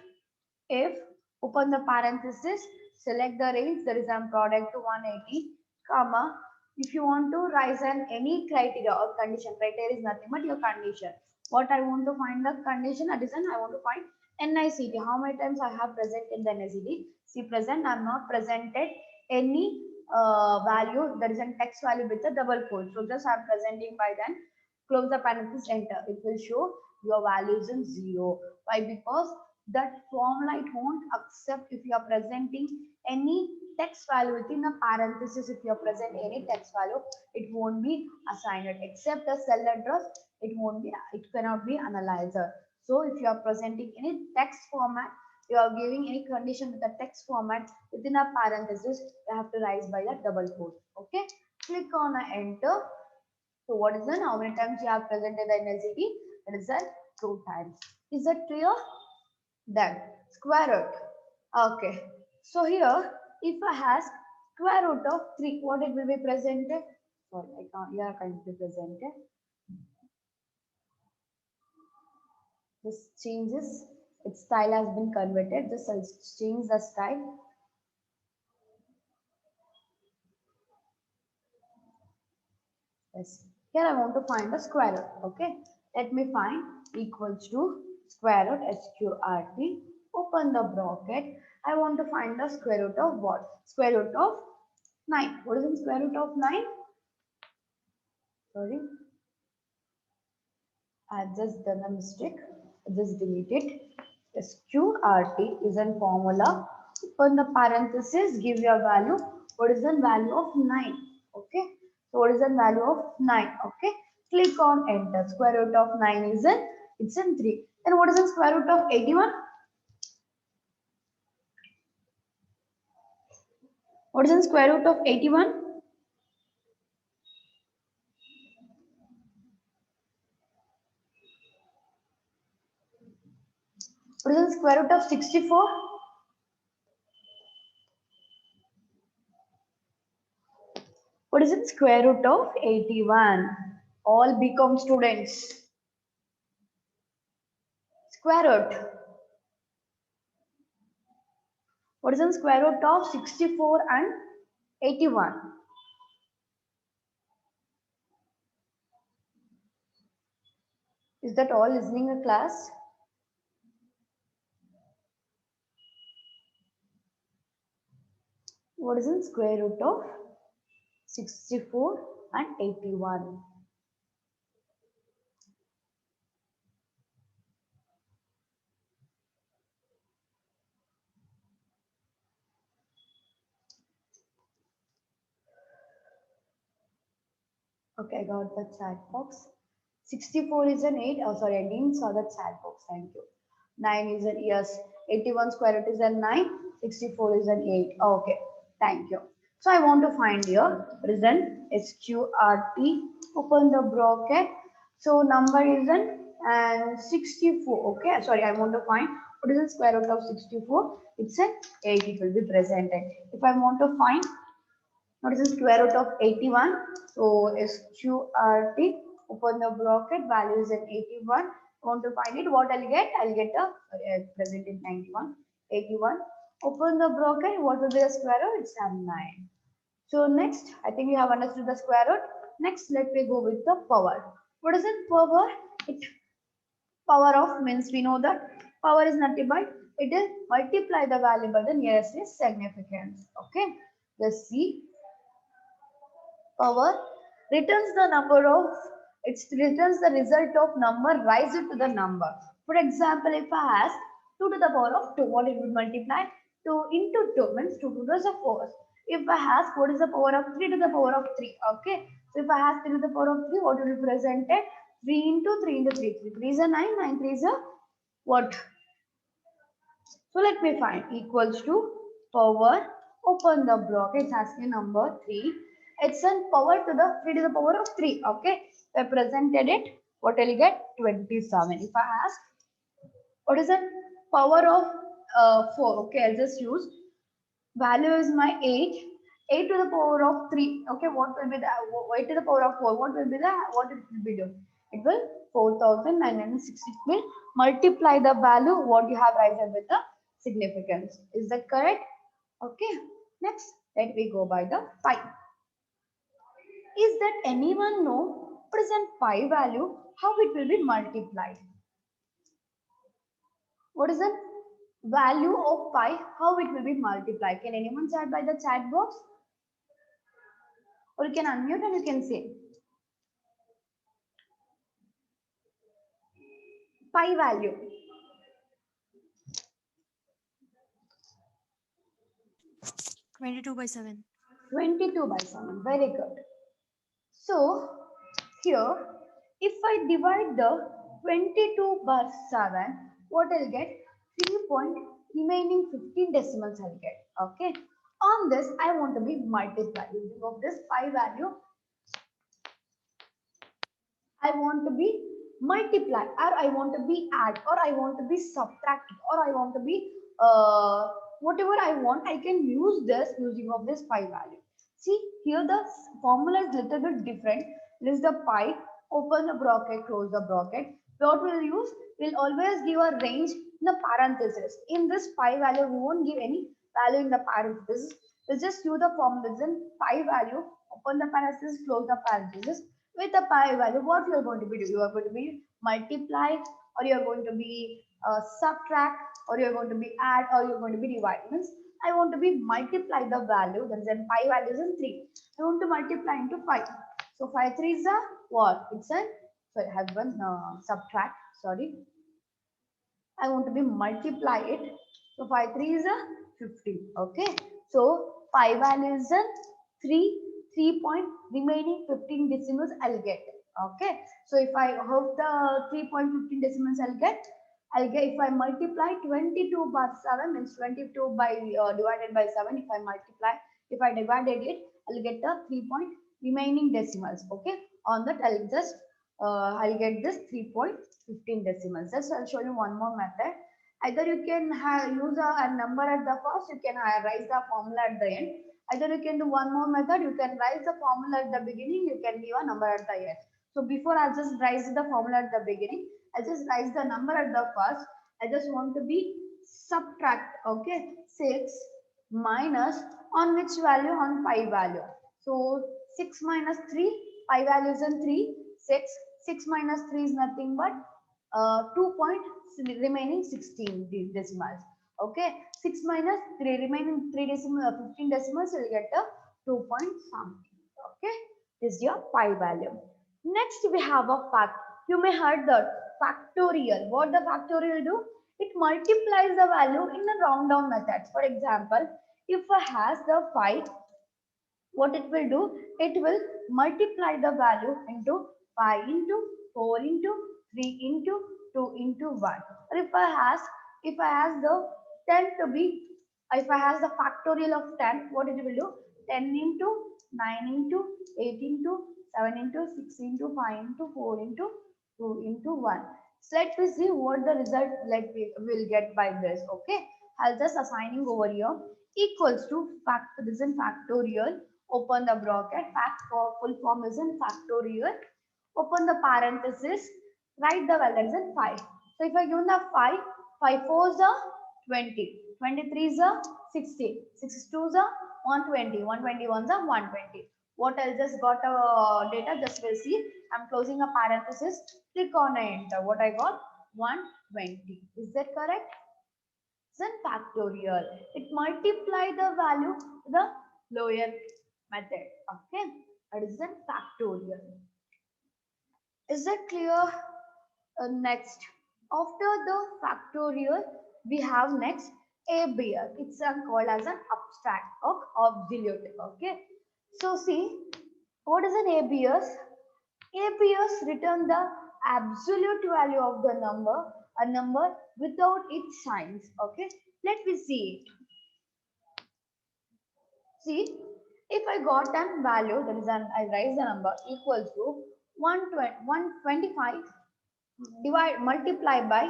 Speaker 1: if open the parenthesis, select the range, there is a product to 180, comma. If you want to rise an any criteria or condition, criteria is nothing but your condition. What I want to find the condition, addition, I want to find NICT. How many times I have presented the NICT? See present, I am not presented any value, there is a text value with a double quote. So just I am presenting by then, close the parenthesis, enter. It will show your values in 0. Why? Because that formula it won't accept if you are presenting any text value within a parenthesis. If you are present any text value, it won't be assigned except the cell address. It cannot be analyzer. So if you are presenting any text format, you are giving any condition with the text format within a parenthesis, you have to rise by the double quote. Okay, click on a enter. So what is the how many times you have presented the NICT? It is 2 times. Is that clear? Then square root. Okay. So here, if I ask square root of 3, what it will be presented? Sorry, I can't. Yeah, can't be presented. This changes. Its style has been converted. Just I'll change the style. Yes. Here I want to find the square root. Okay. Let me find equals to square root SQRT. Open the bracket. I want to find the square root of what? Square root of 9. What is the square root of 9? Sorry. I've just done a mistake. Just delete it. SQRT is a formula. Open the parenthesis. Give your value. What is the value of 9? Okay. So what is the value of 9? Okay. Click on enter. Square root of 9 is in, it's in 3. Then what is the square root of 81? What is the square root of 81? What is the square root of 64? What is the square root of 81? All become students. Square root. What is the square root of 64 and 81? Is that all listening a class? What is the square root of 64 and 81? Okay, I got the chat box. 64 is an 8. Oh, sorry, I didn't saw the chat box. Thank you. 9 is an yes. 81 square root is a 9. 64 is an 8. Okay, thank you. So I want to find here present SQRT. Open the bracket. So number is an and 64. Okay, sorry, I want to find what is the square root of 64. It's an 8. It will be presented. If I want to find what is the square root of 81? So SQRT, open the bracket, value is at 81. Want to find it, what I'll get? I'll get a, present in 91, 81. Open the bracket, what will be the square root? It's 9. So next, I think you have understood the square root. Next, let me go with the power. What is it, power? It power of means we know that power is nothing but it is multiply the value by the nearest significance. Okay, let's see. Power returns the number of it returns the result of number raised to the number. For example, if I ask 2 to the power of 2, what it will multiply? 2 into 2 means 2 to the 4. If I ask what is the power of 3 to the power of 3, okay. So if I ask 3 to the power of 3, what will be presented? 3 into 3 into 3. 3 is a 9, 9 3 is a what? So let me find equals to power, open the bracket, it's asking number 3. It's in power to the 3 to the power of 3. Okay. If I presented it, what will you get? 27. If I ask, what is the power of 4? Okay, I'll just use value is my 8. 8 to the power of 3. Okay, what will be the 8 to the power of 4? What will be the what it will be doing? It will 4960 will multiply the value what you have written with the significance. Is that correct? Okay. Next, let me go by the pi. Is that anyone know present pi value how it will be multiplied? What is the value of pi? How it will be multiplied? Can anyone chat by the chat box? Or you can unmute and you can say pi value.
Speaker 2: 22/7.
Speaker 1: 22 by 7. Very good. So here, if I divide the 22 by 7, what I'll get? 3 point remaining 15 decimals I'll get. Okay. On this, I want to be multiplied. Using of this pi value, I want to be multiply, or I want to be add, or I want to be subtract, or I want to be whatever I want. I can use this using of this pi value. See here the formula is little bit different. This is the pi. Open the bracket, close the bracket. What we'll use? We'll always give a range in the parenthesis. In this pi value, we won't give any value in the parenthesis. We'll just use the formula. Then pi value. Open the parenthesis, close the parenthesis. With the pi value, what you are going to be doing? You are going to be multiply, or you are going to be subtract, or you are going to be add, or you are going to be divide. Means I want to be multiply the value. That is then pi value is in 3. I want to multiply into 5. So 5 3 is a what? It's a sorry, I have one subtract. Sorry, I want to be multiply it. So 5 3 is a 50. Okay. So pi value is a 3. 3 point remaining 15 decimals I'll get. Okay, so if I hope the 3.15 decimals I'll get if I multiply 22 by 7 means 22 by divided by 7. If I multiply, if I divided it, I'll get the 3 point remaining decimals. Okay, on that I'll get this 3.15 decimals. Just I'll show you one more method. Either you can use a number at the first, you can write the formula at the end. Either you can do one more method, you can write the formula at the beginning, you can give a number at the end. So before I'll just write the formula at the beginning, I'll just write the number at the first. I just want to be subtract, okay, 6 minus on which value, on pi value. So 6 minus 3, pi value is in 3, 6. 6 minus 3 is nothing but 2 point remaining 16 decimals. Okay, 6 minus 3 remaining 3 decimal 15 decimals, you'll get a 2 point something. Okay, this is your pi value. Next we have a fact. You may heard that factorial. What the factorial do? It multiplies the value in a round down methods. For example, if a has the 5, what it will do? It will multiply the value into 5 into 4 into 3 into 2 into 1. Or if I has the 10 to be, if I has the factorial of 10, what it will do? 10 into 9 into 8 into 7 into 6 into 5 into 4 into 2 into 1. So let me see what the result we will get by this. Okay, I'll just assigning over here equals to fact. This is factorial. Open the bracket. Fact for full form is in factorial. Open the parenthesis. Write the values in 5. So if I give the 5, 5 4s are 20, 23s are 60, 62s are 120, 121s are 120. What I just got data, just will see. I'm closing a parenthesis. Click on enter. What I got? 120. Is that correct? Then factorial. It multiply the value to the lower method. Okay. That is then factorial. Is that clear? Next, after the factorial, we have next ABS. It's called as an abstract or absolute. Okay. So see, what is an ABS? ABS return the absolute value of the number, a number without its signs. Okay. Let me see it. See, if I got an value, that is an I raise the number equals to 125 divide multiply by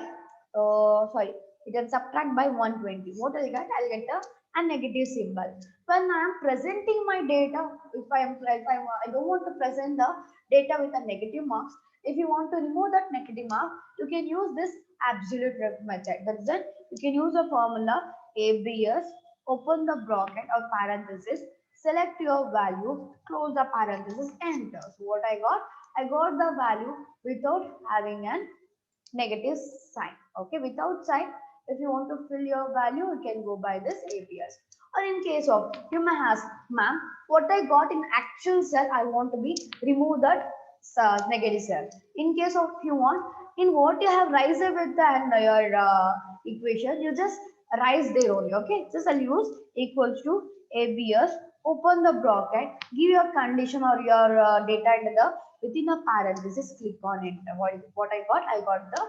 Speaker 1: sorry, it can subtract by 120. What I'll get? I'll get a negative symbol. When I am presenting my data, I don't want to present the data with a negative marks. If you want to remove that negative mark, you can use this absolute method. That's it. You can use a formula ABS, open the bracket or parenthesis, select your value, close the parenthesis, enter. So what I got the value without having an negative sign. Okay, without sign, if you want to fill your value, you can go by this ABS. Or in case of, you may ask, ma'am, what I got in actual cell, I want to be remove that negative cell. In case of you want, in what you have raised with your equation, you just rise there only. Okay, just I'll use equals to ABS. Open the bracket, give your condition or your data into the within a parenthesis, click on enter. What I got? I got the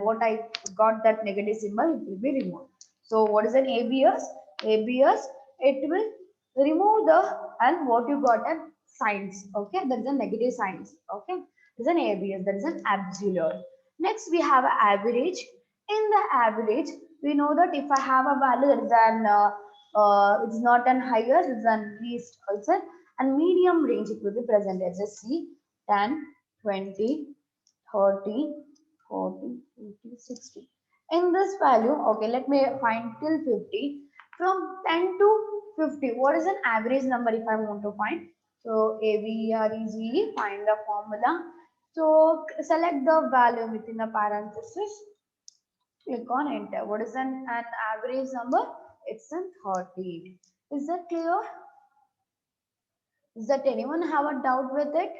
Speaker 1: what I got that negative symbol, it will be removed. So what is an ABS? ABS, it will remove the and what you got and signs. Okay, that is a negative signs. Okay, this is an ABS, that is an absolute. Next we have an average. In the average, we know that if I have a value that is an it's not an highest, it's an least also, and medium range it will be presented. Just see 10, 20, 30, 40, 50, 60. In this value, okay, let me find till 50. From 10 to 50, what is an average number if I want to find? So AVREGE, find the formula. So select the value within the parenthesis. Click on enter. What is an average number? It's an 30. Is that clear? Does that anyone have a doubt with it?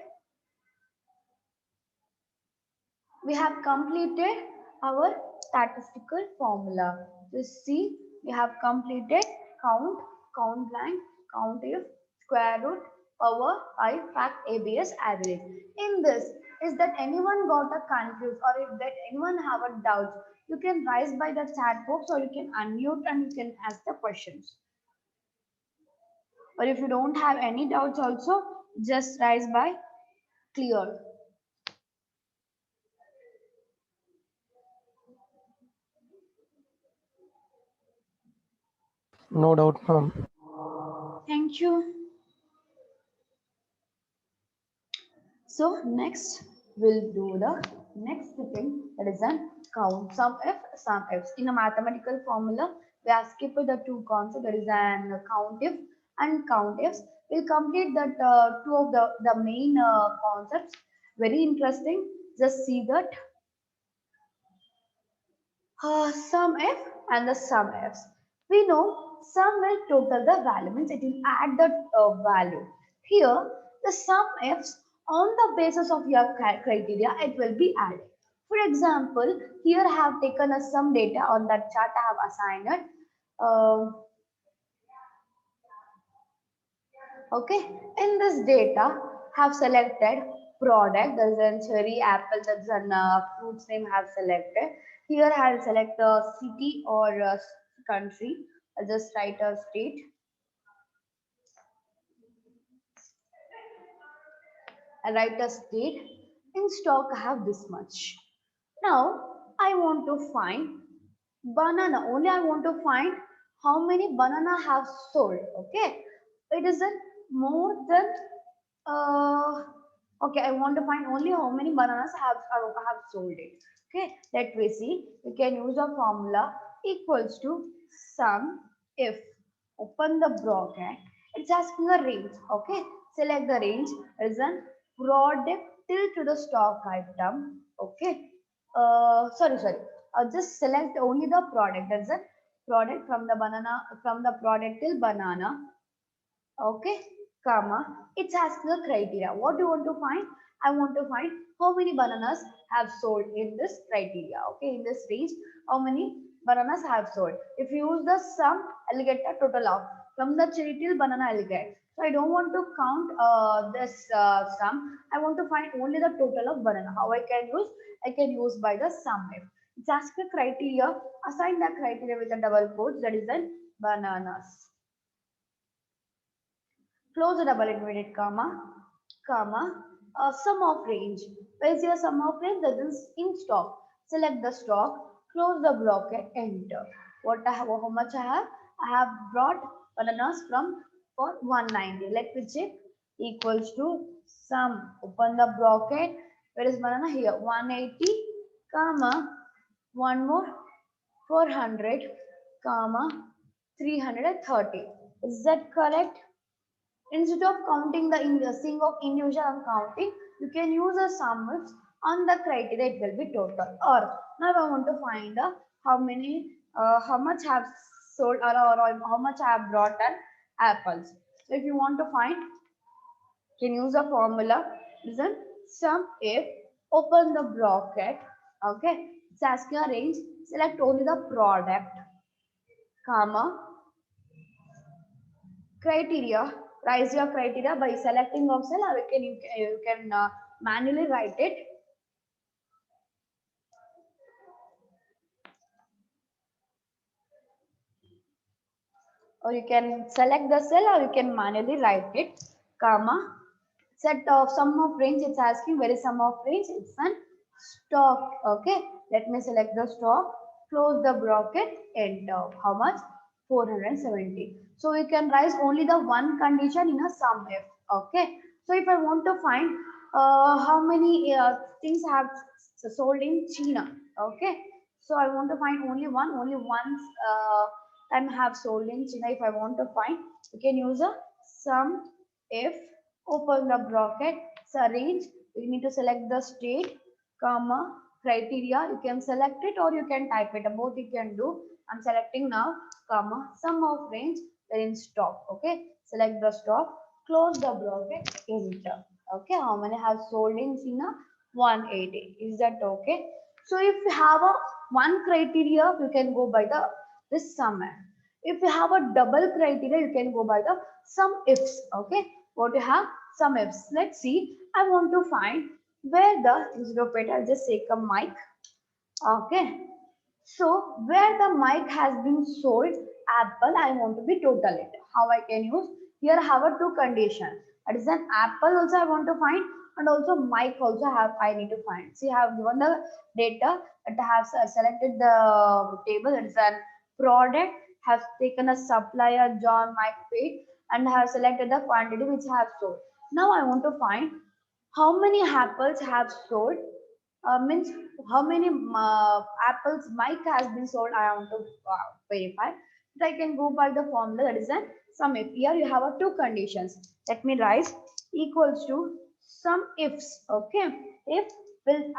Speaker 1: We have completed our statistical formula. Just see, we have completed count, count blank, count if, square root, over 5 fact ABS average. In this, is that anyone got a confused or if that anyone have a doubt, you can rise by the chat box or you can unmute and you can ask the questions. Or if you don't have any doubts also, just rise by clear.
Speaker 4: No doubt, ma'am.
Speaker 1: Thank you. So next we'll do the next thing, that is an count sum f sum f's. In a mathematical formula, we have skipped the two concepts, that is an count if and count f's. We'll complete that two of the main concepts. Very interesting. Just see that sum f and the sum f's. We know sum will total the value, means it will add the value. Here, the sum f's on the basis of your criteria, it will be added. For example, here I have taken a sum data on that chart I have assigned it. Okay, in this data, have selected product, there's a cherry, apple, that's an fruits name have selected. Here I'll select a city or a country. I'll just write a state. I write a state. In stock, I have this much. Now, I want to find banana. Only I want to find how many banana have sold. Okay, it isn't more than okay. I want to find only how many bananas have sold it. Okay, let me see. We can use a formula equals to sum if open the bracket. It's asking a range. Okay, select the range as an product till to the stock item. Okay, sorry. Just select only the product. That's a product from the banana, from the product till banana. Okay, comma. It's asking the criteria. What do you want to find? I want to find how many bananas have sold in this criteria. Okay, in this range, how many bananas have sold. If you use the sum, I'll get a total of from the cherry till banana I'll get. So I don't want to count this sum. I want to find only the total of banana. How I can use? I can use by the sum if. It's ask a criteria. Assign the criteria with a double quotes, that is then bananas. Close the double inverted comma, sum of range. Where is your sum of range? That is in stock. Select the stock, close the bracket, enter. What I have, how much I have? I have brought bananas from for 190. Let me check. Equals to sum. Open the bracket. Where is banana? Here. 180, comma, one more 400, comma, 330. Is that correct? Instead of counting the seeing of individual and counting, you can use a sum if on the criteria it will be total. Or now I want to find how many, how much have sold or how much I have brought an apples. So if you want to find, you can use a formula. Listen, sum if open the bracket. Okay, it's asking a range. Select only the product, comma, criteria. Rise your criteria by selecting of cell, or you can manually write it. Or you can select the cell or you can manually write it, comma, set of sum of range. It's asking where is sum of range. It's an stock. Okay, let me select the stock, close the bracket, enter. How much? 470. So you can write only the one condition in a sum if. Okay, so if I want to find how many things have sold in China. Okay, so I want to find only one time have sold in China. If I want to find, you can use a sum if, open the bracket, so range. You need to select the state, comma, criteria. You can select it or you can type it. Both you can do. I'm selecting now, comma, sum of range, then in stock. Okay, select the stock, close the bracket, enter. Okay, how many have sold in China? 180. Is that okay? So if you have a one criteria, you can go by the this sum. If you have a double criteria, you can go by the sum ifs. Okay, What you have? Some ifs. Let's see. I want to find where the, instead of it, I'll just take a mic. Okay. So where the mic has been sold, Apple, I want to be total it. How I can use? Here I have a two condition. That is an Apple also I want to find, and also mic also have I need to find. See, I have given the data that I have selected the table. That is an product, have taken a supplier John Mike paid, and have selected the quantity which I have sold. Now I want to find how many apples have sold, means how many apples mic has been sold. I want to verify. So I can go by the formula, that is an sum if. Here you have a two conditions. Let me write equals to sum ifs. Okay, if will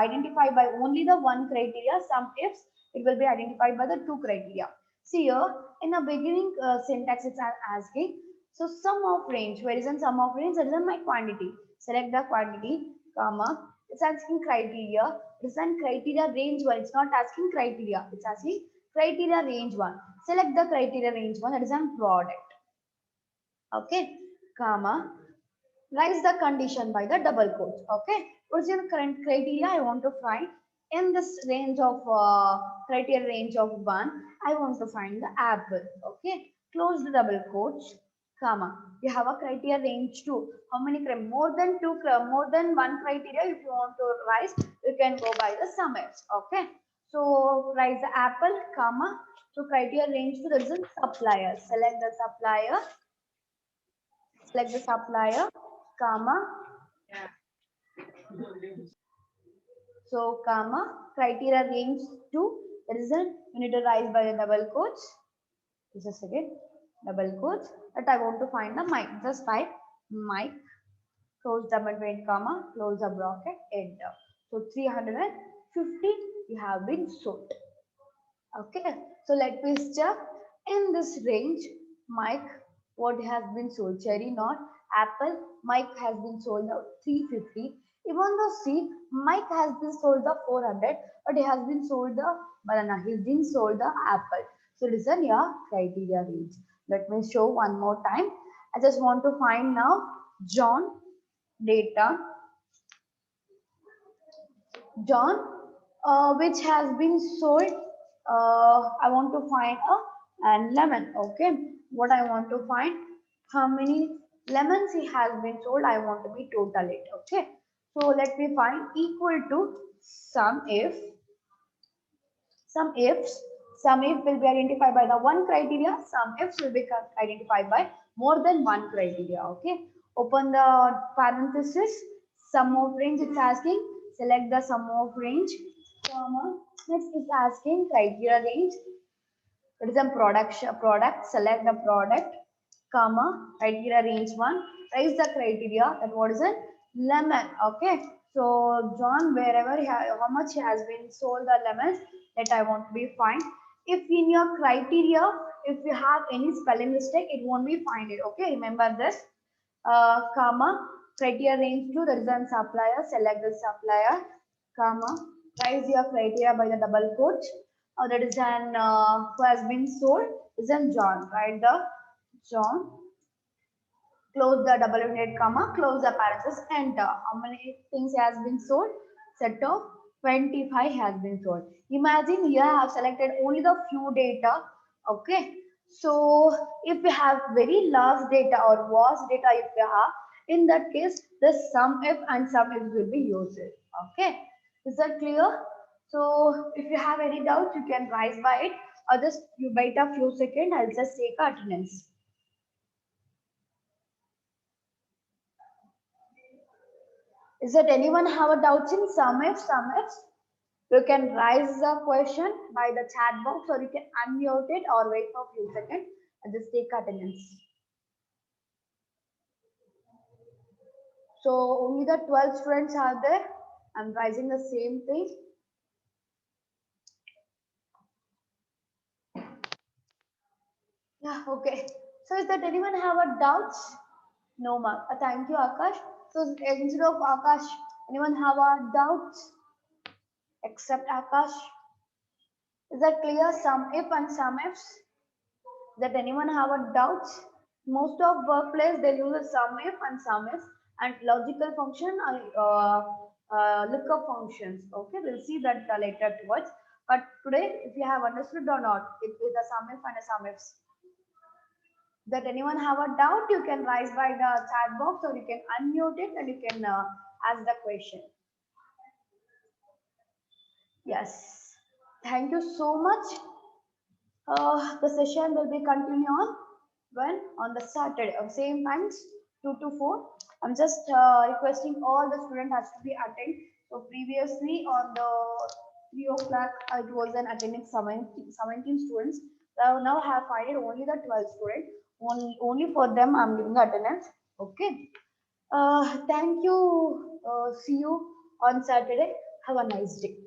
Speaker 1: identify by only the one criteria, sum ifs it will be identified by the two criteria. See here in the beginning syntax it's asking, so sum of range, where is in sum of range, that is in my quantity. Select the quantity, comma, it's asking criteria. It's an criteria range one. It's not asking criteria. It's asking criteria range one. Select the criteria range one. That is an product. Okay, comma. Rise the condition by the double quotes. Okay, what's your current criteria? I want to find in this range of criteria range of one. I want to find the apple. Okay, close the double quotes, comma. You have a criteria range two. How many more than two, more than one criteria? If you want to rise, you can go by the summits. Okay, so rise the apple, comma. So criteria range two, that is a supplier. Select the supplier. Select the supplier, comma. So, comma, criteria range to result, you need to rise by the double quotes. Just a second, double quotes. That I want to find the mic. Just type mic, close double bracket, comma, close the bracket, enter. So, 350 you have been sold. Okay, so let me check in this range, mic, what has been sold? Cherry not apple, mic has been sold the 350. Even though see, mic has been sold the 400, but it has been sold the banana. He's been sold the apple. So listen here, criteria range. Let me show one more time. I just want to find now John data. John, which has been sold. I want to find a and lemon. Okay, what I want to find, how many lemons he has been sold. I want to be total it. Okay, so let me find equal to sum if. Some ifs, some if will be identified by the one criteria, some ifs will be identified by more than one criteria. Okay, open the parenthesis, sum of range it's asking, select the sum of range, comma, next it's asking criteria range, it is a product, select the product, comma, criteria range one, raise the criteria, that what is it? Lemon, okay. So John, wherever how much he has been sold the lemons, that I want to be fine. If in your criteria, if you have any spelling mistake, it won't be find it, okay. Remember this, comma, criteria range two, that is on supplier, select the supplier, comma, raise your criteria by the double quote, that is an who has been sold is an John, right? The John, close the double inverted comma, close the parenthesis, enter. How many things has been sold? Set of 25 has been sold. Imagine here I have selected only the few data. Okay. So if we have very large data or vast data, if we have, in that case, the sum if and sum if will be used. Okay. Is that clear? So if you have any doubts, you can rise by it or just you wait a few seconds. I'll just take attendance. Is that anyone have a doubts in sum if, sum ifs? You can raise the question by the chat box or you can unmute it or wait for a few seconds and just take attendance. So only the 12 students are there. I'm raising the same thing. Yeah, okay. So is that anyone have a doubts? No, ma. Thank you, Akash. So instead of Akash, anyone have a doubts except Akash? Is that clear? Some if and some ifs. That anyone have a doubts? Most of workplace they use sum if and sum if, and logical function are lookup functions. Okay, we'll see that later towards. But today, if you have understood or not, it is a sum if and a sum ifs. That anyone have a doubt, you can rise by the chat box or you can unmute it and you can ask the question. Yes. Thank you so much. The session will be continue on when on the Saturday of same times 2 to 4. I'm just requesting all the students has to be attend. So previously on the 3 o'clock it was an attending 17 students. So now I have find only the 12 students. Only for them I'm giving attendance. Okay. Thank you. See you on Saturday. Have a nice day.